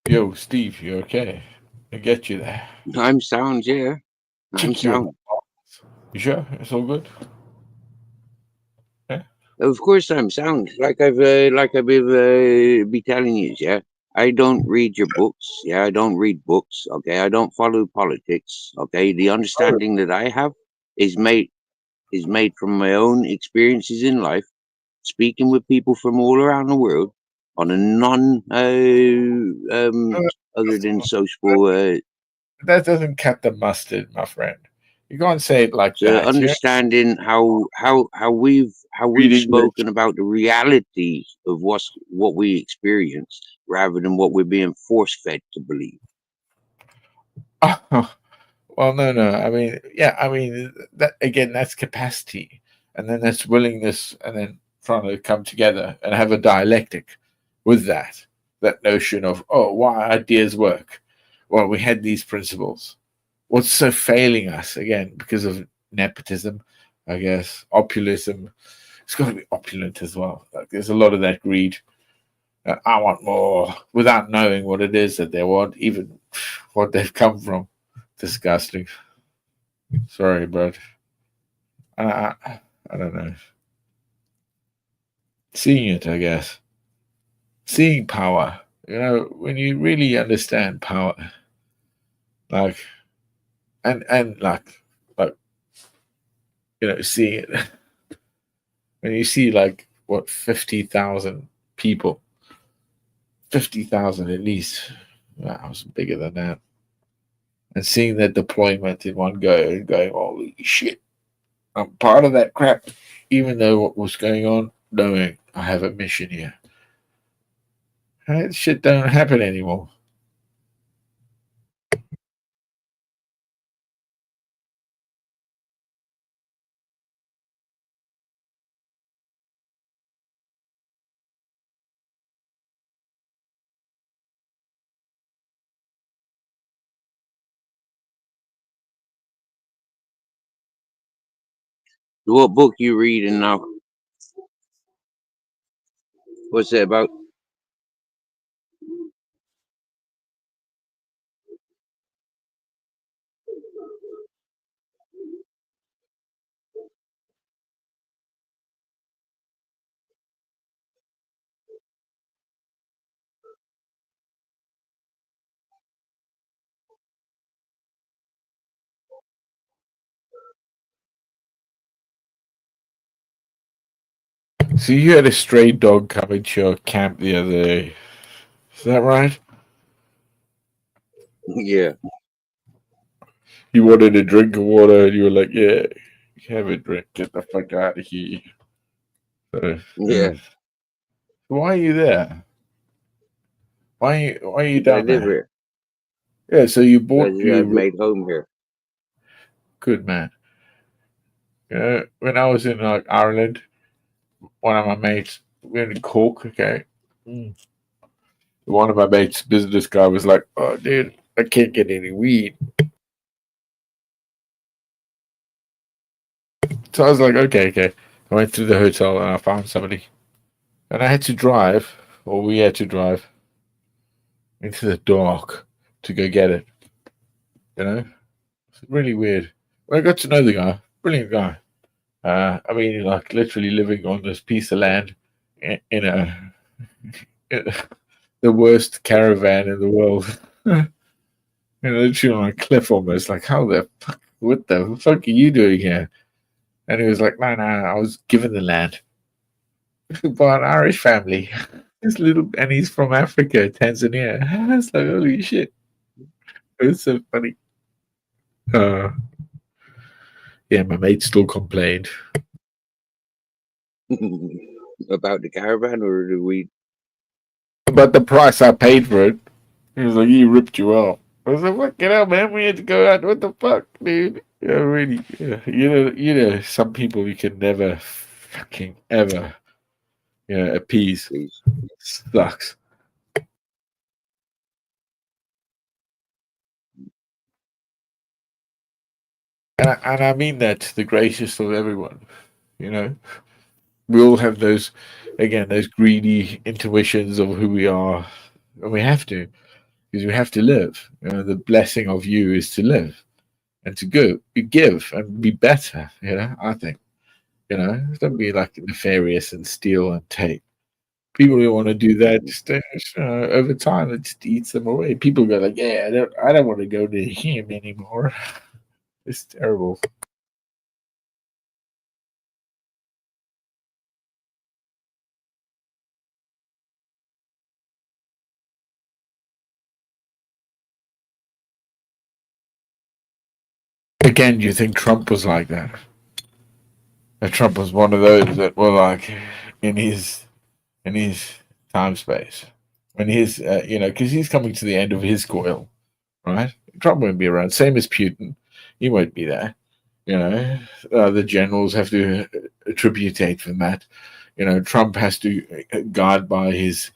Yo, Steve, you okay? I get you there. I'm sound, yeah. I'm Kick you in the sound. balls. You sure? It's all good? Yeah? Of course, I'm sound. Like I've be telling you, yeah. I don't read your books. Yeah, I don't read books. Okay, I don't follow politics. Okay, the understanding that I have is made from my own experiences in life, speaking with people from all around the world on a non other than social That doesn't cut the mustard, my friend. You can't say it like to that. You're understanding how we've reading spoken about the reality of what we experience rather than what we're being force fed to believe. well, no. I mean, yeah, I mean, that again, that's capacity. And then that's willingness, and then trying to come together and have a dialectic with that. That notion of, oh, why ideas work. Well, we had these principles. What's so failing us again because of nepotism, I guess, populism. It's got to be opulent as well. Like, there's a lot of that greed. I want more without knowing what it is that they want, even what they've come from. Disgusting. Sorry, bro. I don't know. Seeing it, I guess. Seeing power. When you really understand power, like, and like, seeing it. When you see like what 50,000 people, 50,000 at least, I was bigger than that, and seeing that deployment in one go and going, holy shit, I'm part of that crap, even though what was going on, knowing I have a mission here. That shit don't happen anymore. What book you reading now? What's it about? So you had a stray dog come into your camp the other day. Is that right? Yeah. You wanted a drink of water, and you were like, "Yeah, have a drink. Get the fuck out of here." So, Yeah. why are you there? Why are you I down live there? here. Yeah, so you bought I've your made home here. good man. When I was in like Ireland, one of my mates, we were in Cork. Okay, Mm. One of my mates, business guy, was like, "Oh, dude, I can't get any weed." So I was like, "Okay." I went to the hotel and I found somebody, and I had to drive, or we had to drive into the dark to go get it. You know, it's really weird. When I got to know the guy, brilliant guy. I mean, like literally living on this piece of land in a in the worst caravan in the world. Literally on a cliff almost. Like, how the fuck? What the fuck are you doing here? And he was like, no, I was given the land by an Irish family. This little, and he's from Africa, Tanzania. I was like, holy shit. It was so funny. Uh, yeah, my mate still complained. About the caravan or the weed? But the price I paid for it, he was like, he ripped you off. I was like, fucking hell, man, we had to go out. What the fuck, dude? Yeah, really. Yeah. You know, some people you can never fucking ever, appease. Please. Sucks. And I mean that to the greatest of everyone. You know, we all have those, again, those greedy intuitions of who we are, and we have to, because we have to live. The blessing of you is to live and to go, give and be better. I think. Don't be like nefarious and steal and take. People who want to do that, just over time, it just eats them away. People go like, "Yeah, I don't want to go to him anymore." It's terrible. Again, do you think Trump was like that? That Trump was one of those that were like in his time space when because he's coming to the end of his coil, right? Trump won't be around. Same as Putin, he won't be there. The generals have to tributate from that. Trump has to guard by his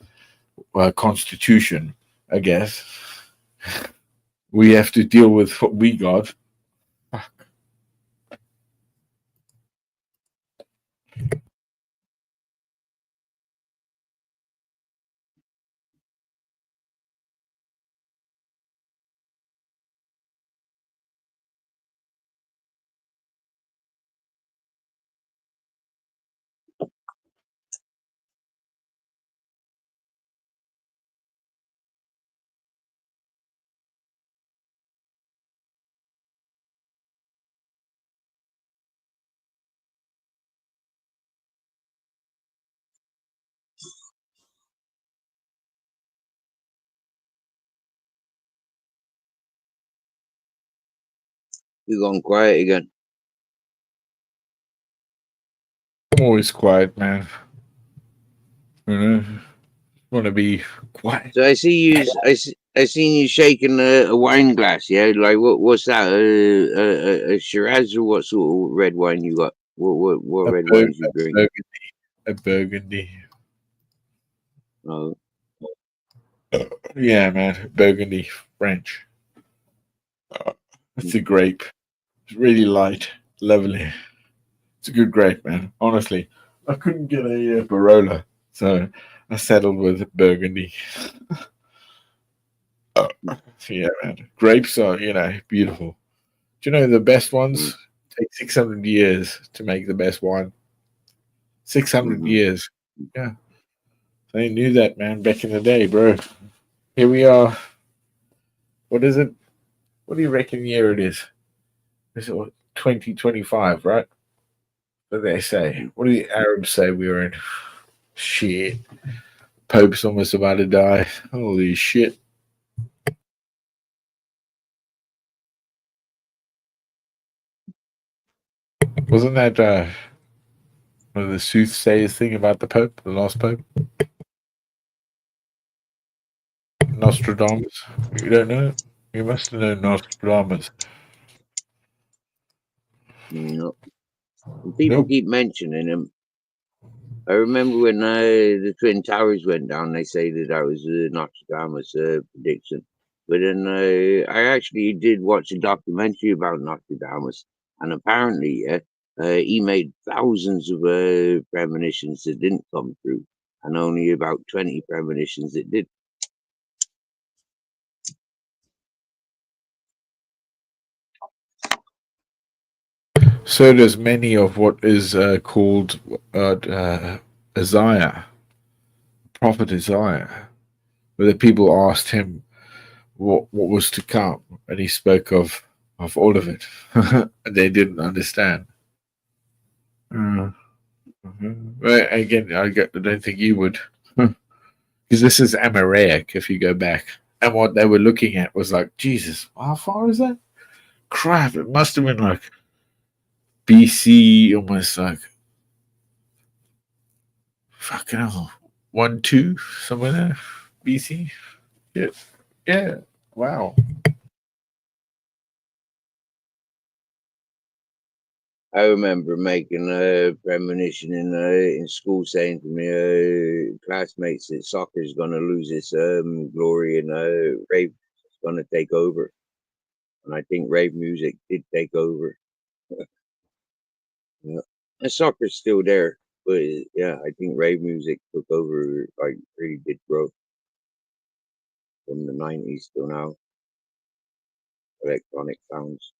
constitution, I guess. We have to deal with what we got. You're gone quiet again. I'm always quiet, man. Want to be quiet. So I see you. I seen you shaking a wine glass. Yeah, like what's that? A Shiraz or what sort of red wine you got? What A, red bur- wines you drinking? burgundy. A burgundy. Oh, Yeah, man. Burgundy French. It's a grape. It's really light, lovely. It's a good grape, man. Honestly, I couldn't get a Barola, so I settled with Burgundy. Yeah, man. Grapes are, beautiful. Do you know the best mm, ones take 600 years to make the best wine? 600 mhm. years. Yeah, I knew that, man, back in the day, bro. Here we are. What is it? What do you reckon year it is? Is it 2025, right? What do they say? What do the Arabs say we were in? Shit. Pope's almost about to die. Holy shit. Wasn't that one of the soothsayers thing about the Pope, the last Pope? Nostradamus. You don't know? You must have known Nostradamus. No. People Nope. keep mentioning him. I remember when the Twin Towers went down, they say that was a Nostradamus prediction. But then I actually did watch a documentary about Nostradamus, and apparently he made thousands of premonitions that didn't come true, and only about 20 premonitions that did. So does many of what is called Isaiah, Prophet Isaiah, where the people asked him what was to come, and he spoke of all of it, and they didn't understand. Well, again, I don't think you would, because this is Aramaic. If you go back, and what they were looking at was like, Jesus, how far is that? Crap! It must have been like BC, almost like fucking hell, 1-2 somewhere there, BC. Yeah, yeah. Wow. I remember making a premonition in school, saying to me classmates that soccer is going to lose its glory and rave is going to take over. And I think rave music did take over. Yeah. And soccer's still there, but yeah, I think rave music took over, like really did grow from the 90s till now. Electronic sounds.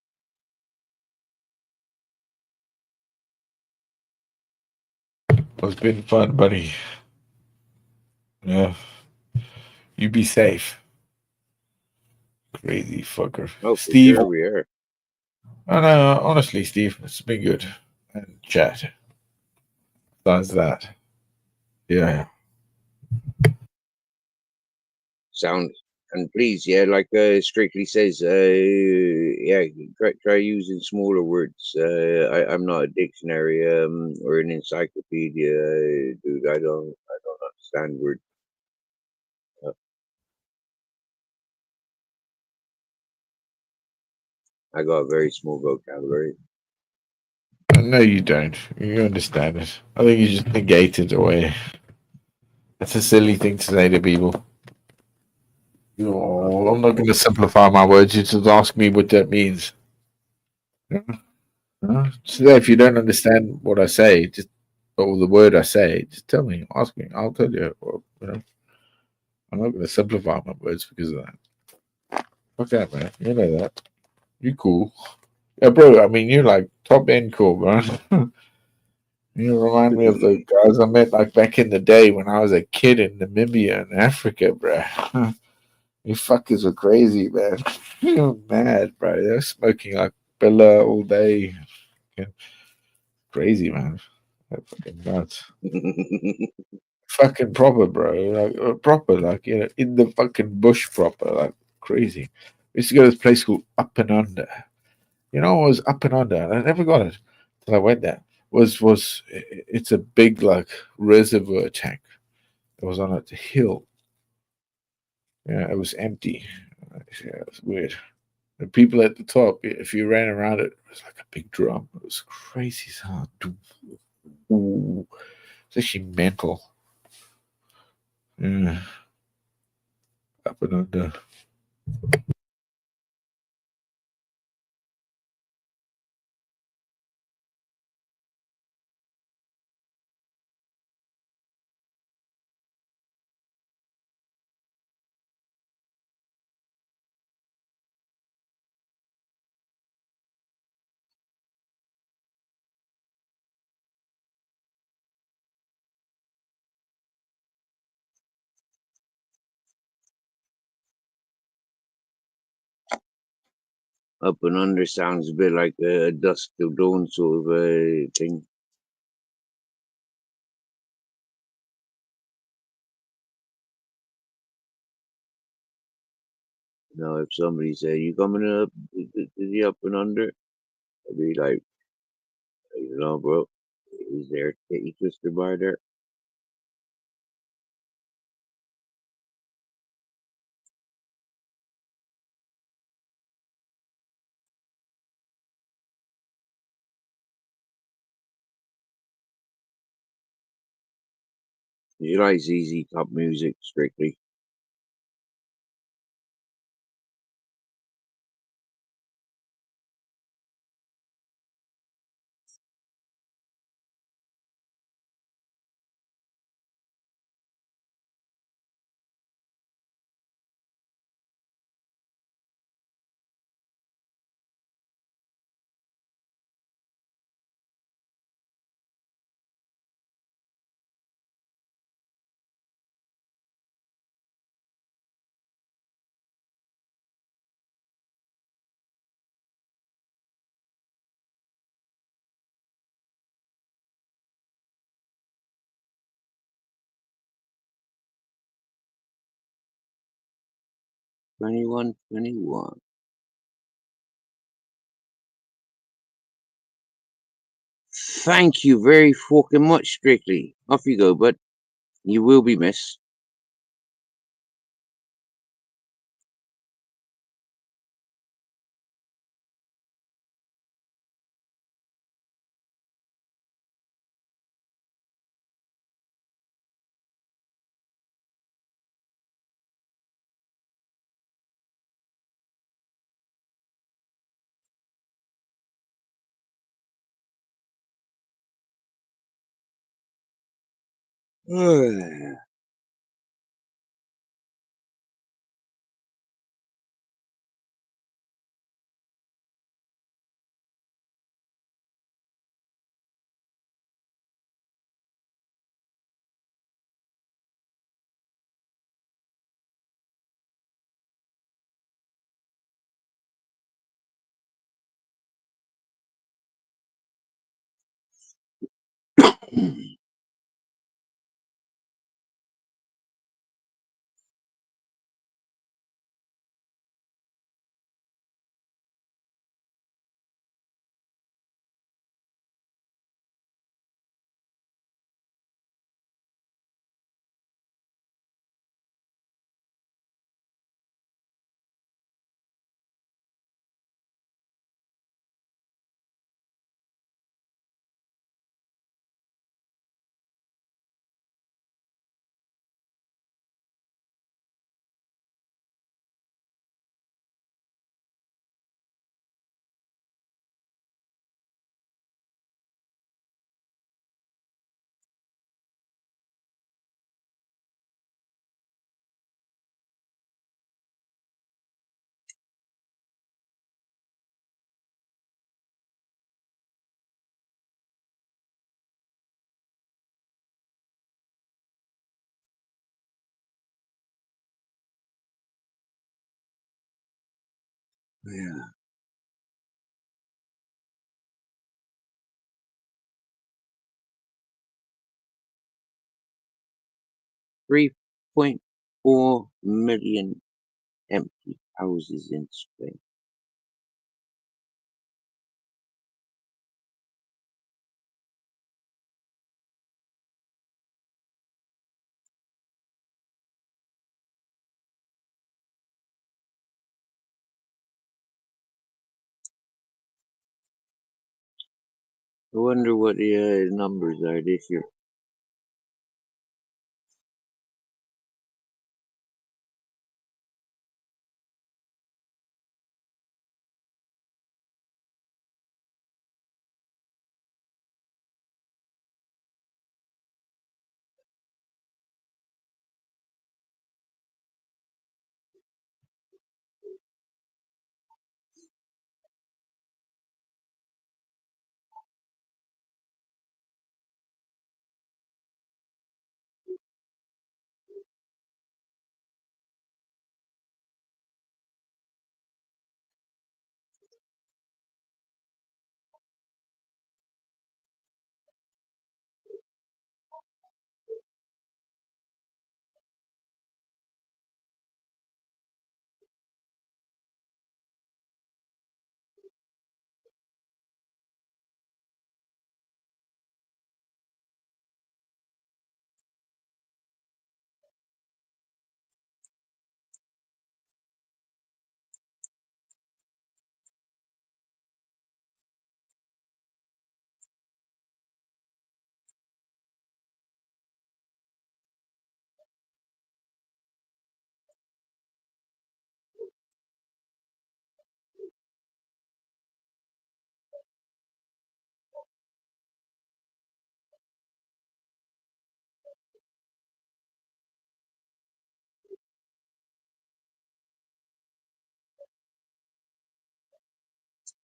It's been fun, buddy. Yeah. You be safe. Crazy fucker. Oh, for Steve. sure we are. Oh, no, honestly, Steve, it's been good. And chat. Besides that. Yeah. Sound. And please, yeah, like Strictly says, yeah, try using smaller words. I'm not a dictionary or an encyclopedia, dude. I don't understand words. Uh, I got a very small vocabulary. No, you don't. You understand it. I think you just negate it away. That's a silly thing to say to people. Oh, I'm not going to simplify my words. You just ask me what that means. So if you don't understand what I say, just or the word I say, just tell me, ask me, I'll tell you. Or, I'm not going to simplify my words because of that. Fuck that, man. You know that. You cool. Yeah, bro. I mean, you're like top end cool, bro. You remind me of the guys I met like back in the day when I was a kid in Namibia and Africa, bro. You fuckers were crazy, man. You're mad, bro. They're smoking like Billa all day. Crazy, man. They're fucking nuts. Fucking proper, bro. Like proper, like in the fucking bush, proper, like crazy. We used to go to this place called Up and Under. You know, it was Up and Under, and I never got it till I went there. It's a big like reservoir tank. It was on a hill. Yeah, it was empty. Yeah, it was weird. The people at the top, if you ran around it, it was like a big drum. It was crazy sound. Ooh, it's actually mental. Yeah, Up and Under. Up and under sounds a bit like a dusk till dawn sort of thing. You know, if somebody said, "You coming up to the up and under?" I'd be like, You know, bro. Is there a titty twister bar there? You like ZZ Top music strictly? Twenty-one, 21. Thank you very fucking much, Strictly. Off you go, bud. You will be missed. Yeah. 3.4 million empty houses in Spain. I wonder what the numbers are this year.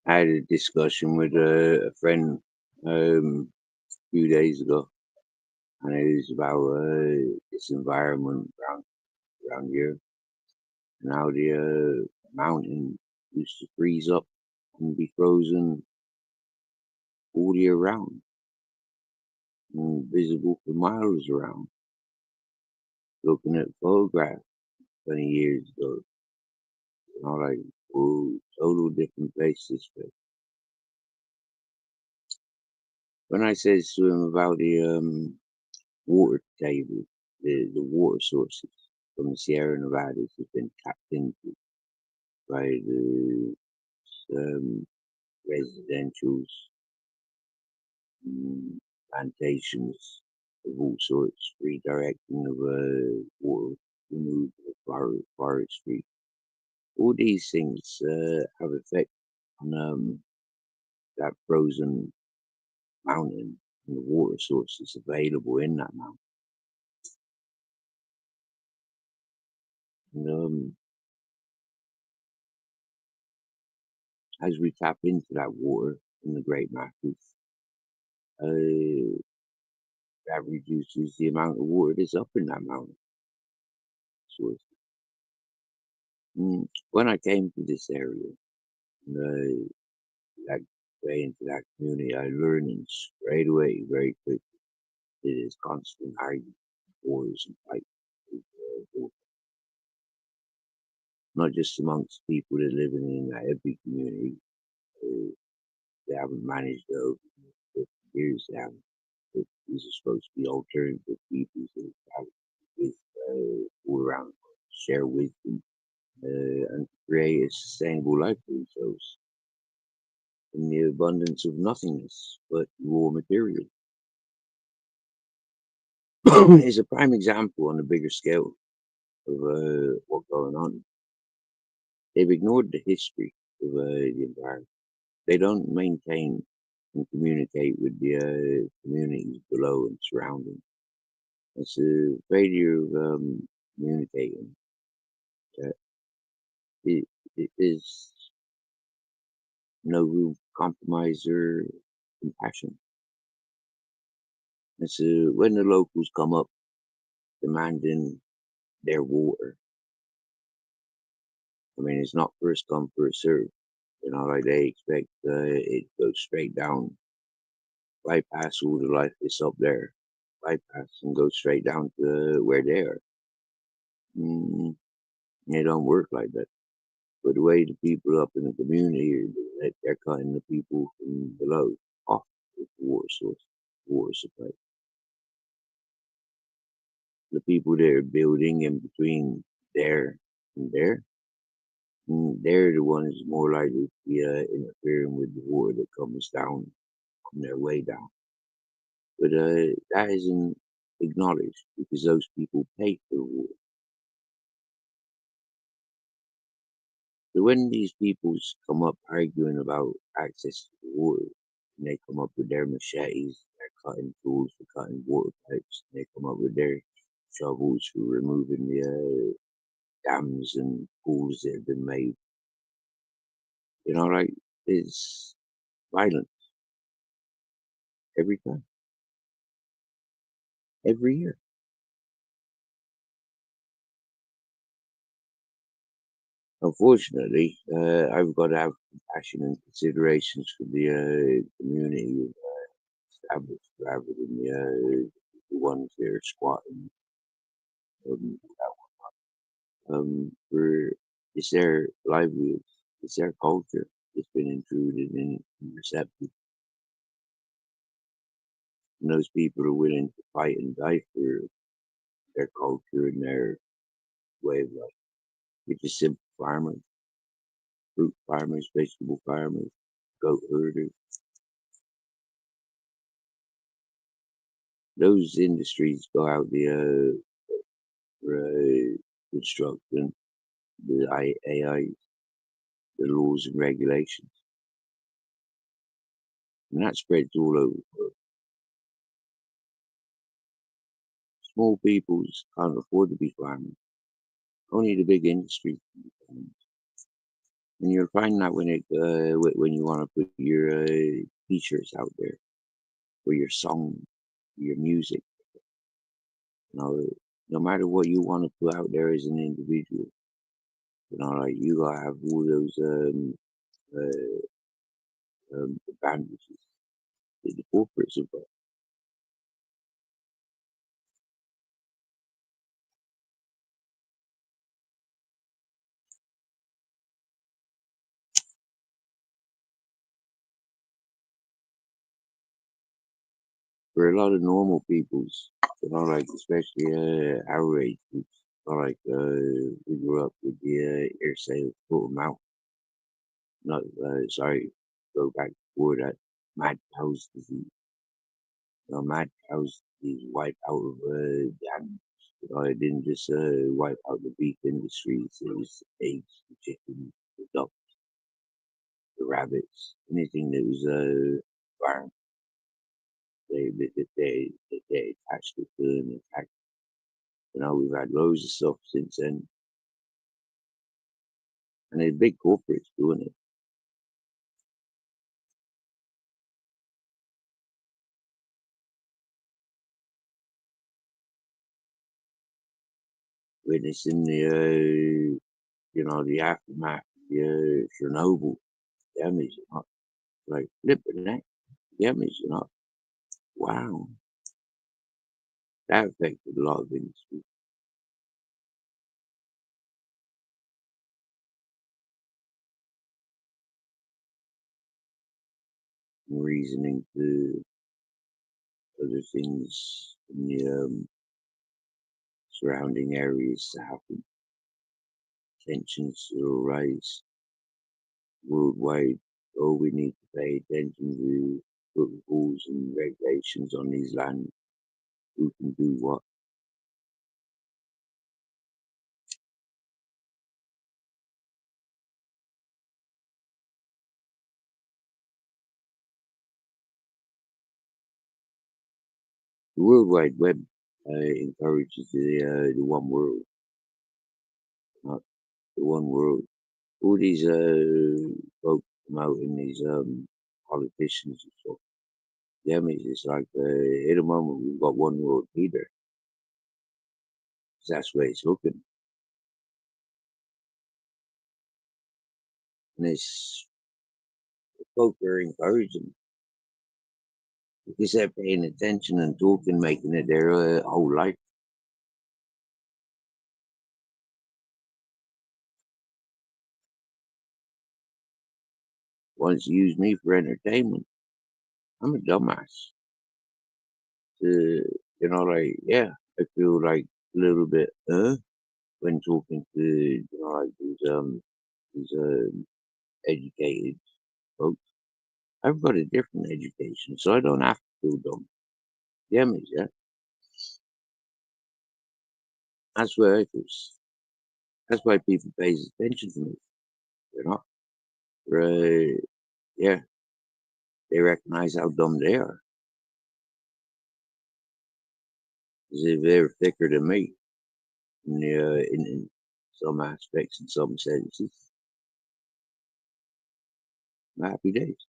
I had a discussion with a friend a few days ago, and it was about this environment around here, and how the mountain used to freeze up and be frozen all year round and visible for miles around. Looking at photographs 20 years ago, like, whoa, total different places. But when I said to him about the water table, the water sources from the Sierra Nevadas have been tapped into by the um, residentials, mm, plantations of all sorts, redirecting of water, removal of forestry. All these things have effect on that frozen mountain and the water sources available in that mountain. And as we tap into that water in the great masses, uh, that reduces the amount of water that's up in that mountain source. When I came to this area, uh, that way into that community, I learned straight away, very quick, it is constant arguing, wars, and fights. Not just amongst people that live in that every community. Uh, they haven't managed to open it for years now. These are supposed to be alternative people that have with all around share wisdom and create a sustainable life for themselves in the abundance of nothingness but raw material. Is a prime example on a bigger scale of what's going on. They've ignored the history of the environment. They don't maintain and communicate with the communities below and surrounding. It's a failure of communicating. Uh, it, it is no room for compromise or compassion. It's when the locals come up demanding their water. I mean, it's not first come, first served. Like they expect it goes straight down, bypass all the life that's up there, bypass and go straight down to where they are. Mm, it don't work like that. But the way the people up in the community are doing it, they're cutting the people from below off with the water source, water supply. The people that are building in between there and there, they're the ones more likely to be interfering with the water that comes down on their way down. But that isn't acknowledged because those people pay for the water. So when these peoples come up arguing about access to the water, and they come up with their machetes, their cutting tools for cutting water pipes, and they come up with their shovels for removing the dams and pools that have been made. Like it's violent every time, every year. Unfortunately, I've got to have compassion and considerations for the community established rather than the ones that are squatting. Um, for it's their livelihoods, it's their culture that's been intruded and receptive. And those people are willing to fight and die for their culture and their way of life. It's just simple farmers, fruit farmers, vegetable farmers, goat herders. Those industries go out the construction, the AI, the laws and regulations, and that spreads all over. Small peoples can't afford to be farmers. Only the big industries can be farmers. And you'll find that when you want to put your features out there for your song, your music, you know, no matter what you want to put out there as an individual, you know, like you gotta have all those advantages that the corporates have got. For a lot of normal peoples, you know, like especially our age groups, you know, like we grew up with the air sales, foot and mouth. Not sorry, go back before that. Mad cow's disease. You know, mad cow's disease wipe out of the animals. You know, it didn't just wipe out the beef industries. It was the eggs, the chicken, the duck, the rabbits, anything that was farm. They attached it to and attacked. You know, we've had loads of stuff since then, and there's big corporates doing it. Witnessing the you know, the aftermath, the Chernobyl damage, you know, like flipping that damage, you know. Wow, that affected a lot of industries. Reasoning to other things in the surrounding areas to happen. Tensions will rise worldwide. Oh, we need to pay attention to put rules and regulations on these lands. Who can do what? The World Wide Web encourages the one world, not the one world. All these folks come out in these politicians and stuff. Yeah, I mean, it's like at the moment we've got one world leader. 'Cause that's where it's looking. And it's folk are encouraging because they're paying attention and talking, making it their whole life. Wants to use me for entertainment. I'm a dumbass. You know, like, yeah, I feel like a little bit, when talking to, you know, like these educated folks. I've got a different education, so I don't have to feel dumb. Yeah, me, yeah. That's where it is. That's why people pays attention to me. You know, right? Yeah, they recognize how dumb they are. As if they're thicker than me in some aspects, in some senses. Happy days.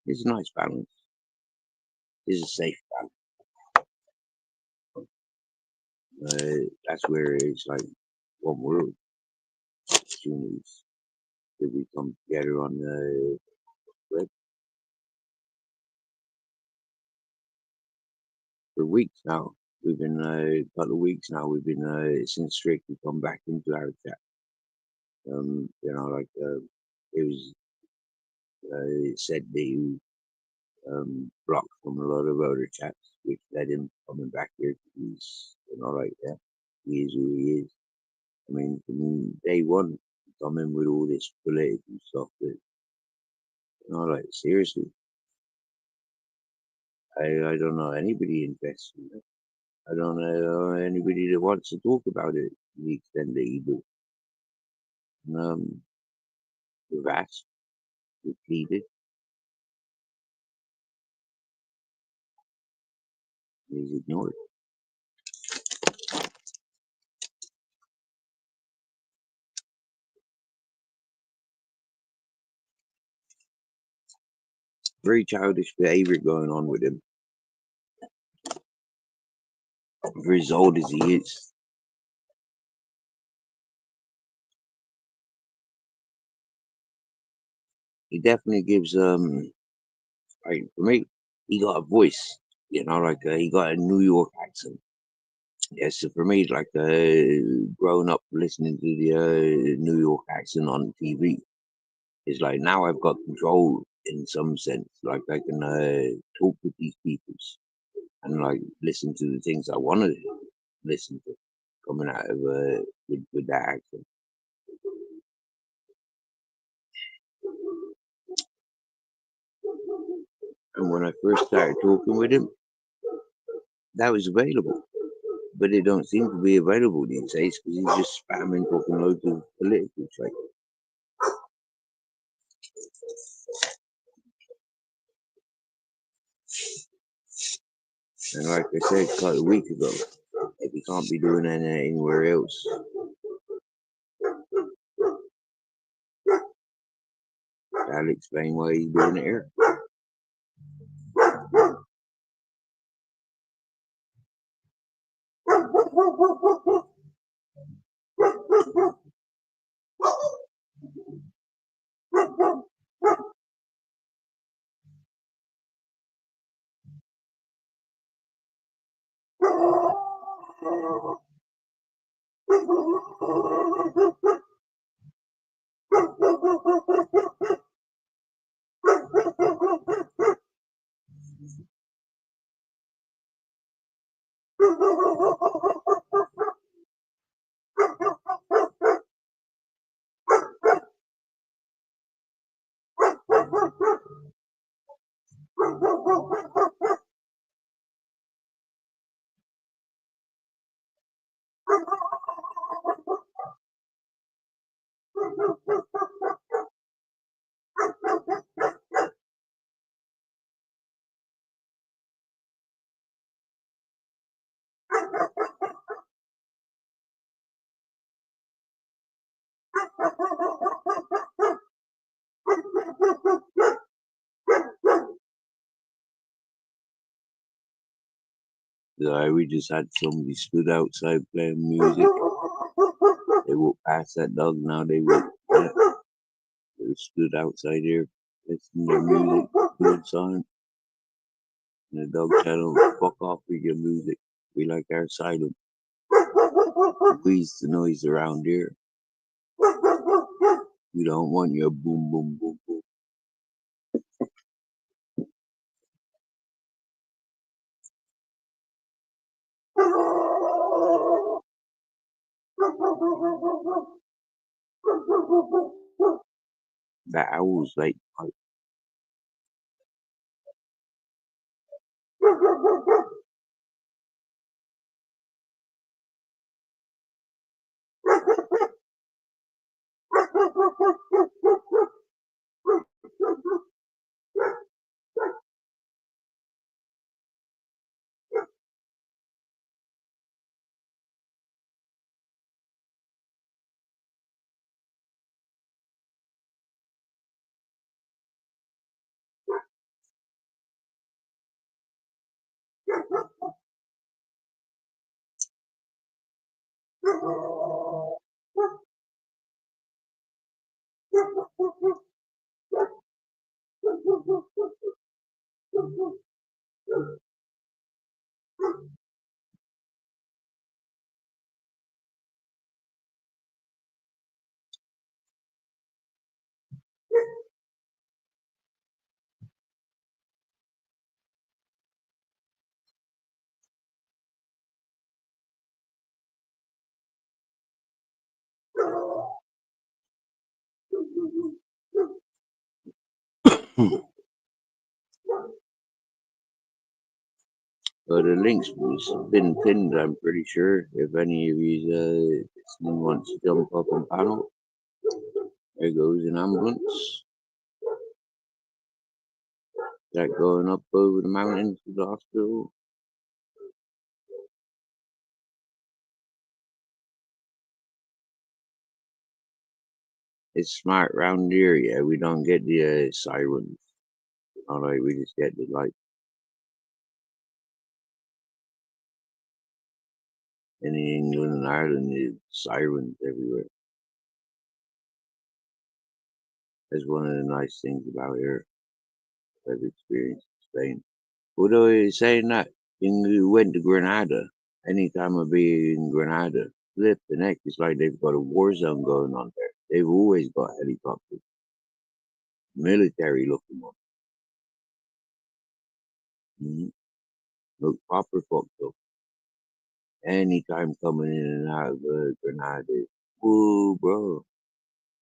It's a nice balance. It's a safe balance. That's where it's like one world. Opportunities that we come together on the web for weeks now. We've been a couple of weeks now. We've been since Strictly come back into our chat. You know, like it was said that he blocked from a lot of other chats, which led him coming back here. He's, you know, like yeah, he is who he is. I mean, from day one, coming with all this political stuff. That, you know, like seriously, I don't know anybody invests in it. I don't know anybody that wants to talk about it to the extent that he do. Um, we've asked, we've pleaded, he's ignored. Very childish behavior going on with him. For as old as he is. He definitely gives like for me, he got a voice, like he got a New York accent. Yeah, so for me, like growing up listening to the New York accent on TV, it's like now I've got control in some sense. Like I can talk with these people and like listen to the things I want to listen to coming out of with that accent. And when I first started talking with him, that was available, but it don't seem to be available these days because he's just spamming talking loads of political shit. And like I said quite a week ago, if he can't be doing that anywhere else, that'll explain why he's doing it here. We just had somebody stood outside playing music. They walked past that dog. Now they stood outside here listening to their music, good song. And the dog said, "Oh, fuck off with your music. We like our silence. Please the noise around here. We don't want your boom, boom, boom, boom." That owl's like, but the link's been pinned, I'm pretty sure. If any of you listening wants to jump up and panel, there goes an ambulance. That going up over the mountain to the hospital. It's smart round here, yeah. We don't get the sirens All right, we just get the like in England and Ireland, there's sirens everywhere. That's one of the nice things about here I've experienced in Spain. Although he's saying that, when we went to Granada, anytime I be in Granada, flip the neck, it's like they've got a war zone going on there. They've always got helicopters, military looking ones. Look proper fucked up. Anytime coming in and out of Granada, whoa, bro,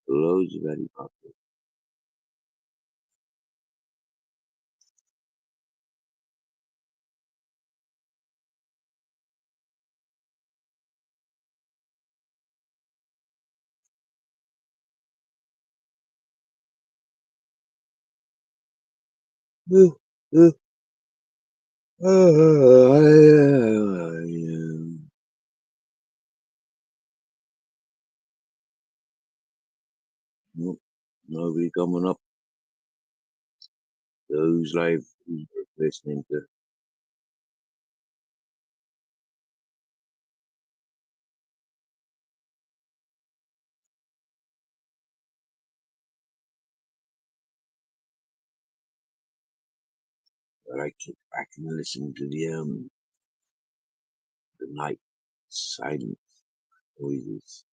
loads of helicopters. Nope, nobody coming up. Those live listening to. But I kick back and listen to the night silence noises.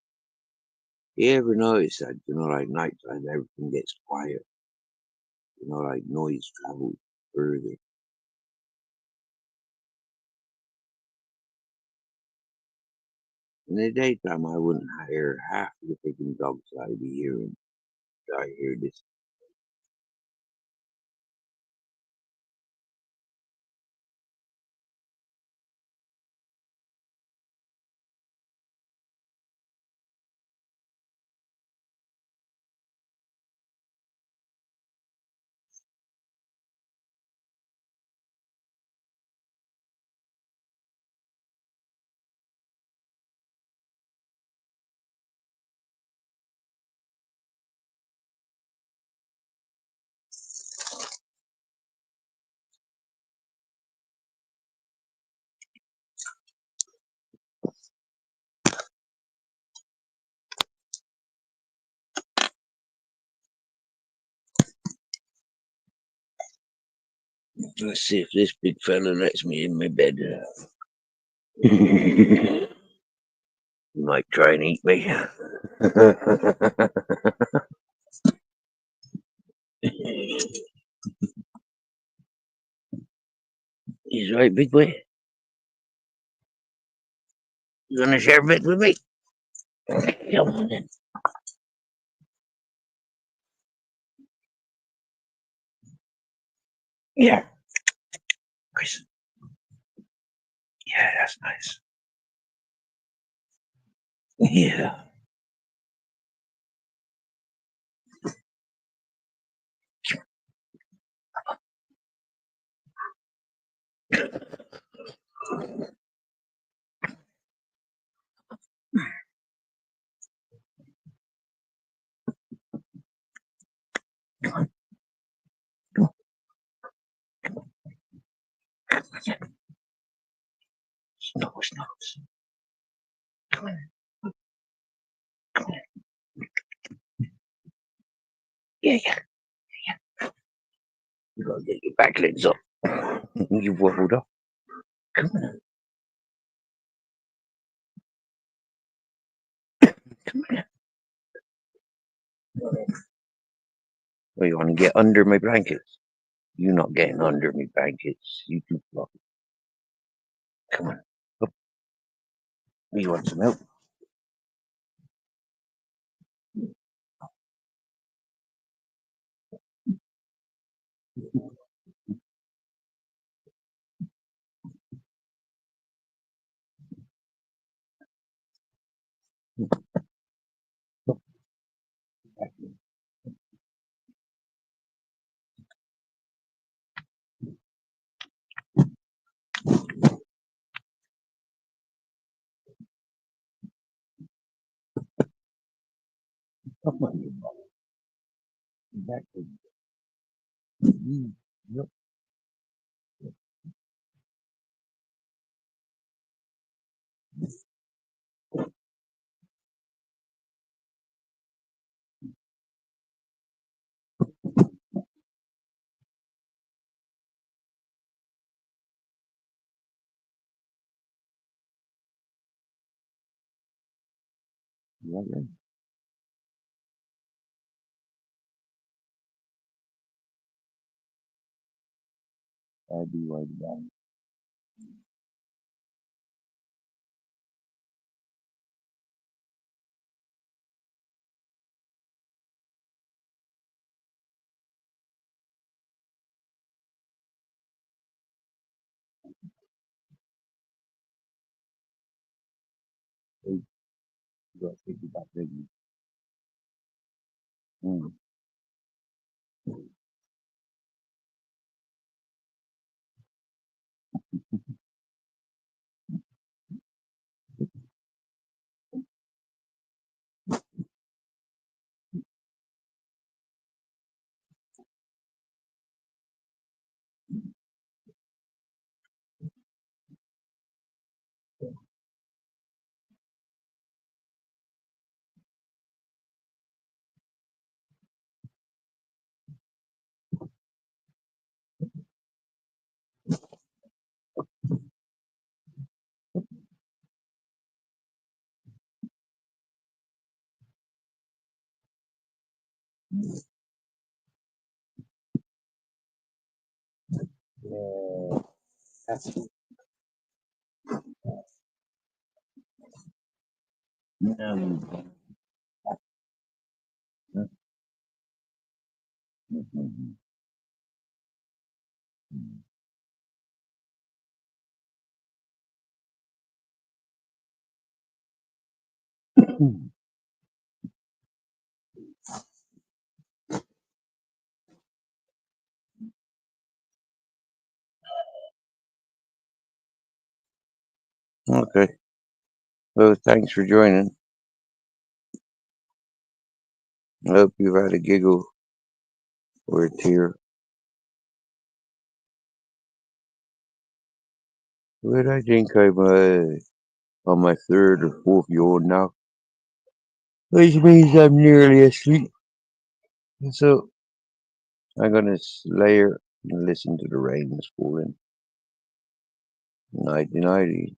You ever notice that, like nighttime, everything gets quiet, like noise travels further. In the daytime, I wouldn't hear half of the freaking dogs I'd be hearing. I hear this. Let's see if this big fella lets me in my bed. He might try and eat me. He's right, big boy. You gonna share a bit with me? Come on then. Yeah. Chris. Yeah, that's nice. Yeah. Snuggle, snuggles. Come on. Come on. Yeah, yeah, yeah. You gotta get your back legs up. You've wobbled up. Come on. Come on. Well, you want to get under my blankets? You're not getting under my blankets. You too fluffy. Come on. Up. You want some help? Come on, you back. Yep. Lovely. I'll be right back. Hey, you gotta take it back, baby. Mm. Yeah, that's um, okay. Well, thanks for joining. I hope you've had a giggle or a tear. But I think I'm on my third or fourth yawn now, which means I'm nearly asleep. So I'm gonna lay here and listen to the rain this falling. Nighty nighty.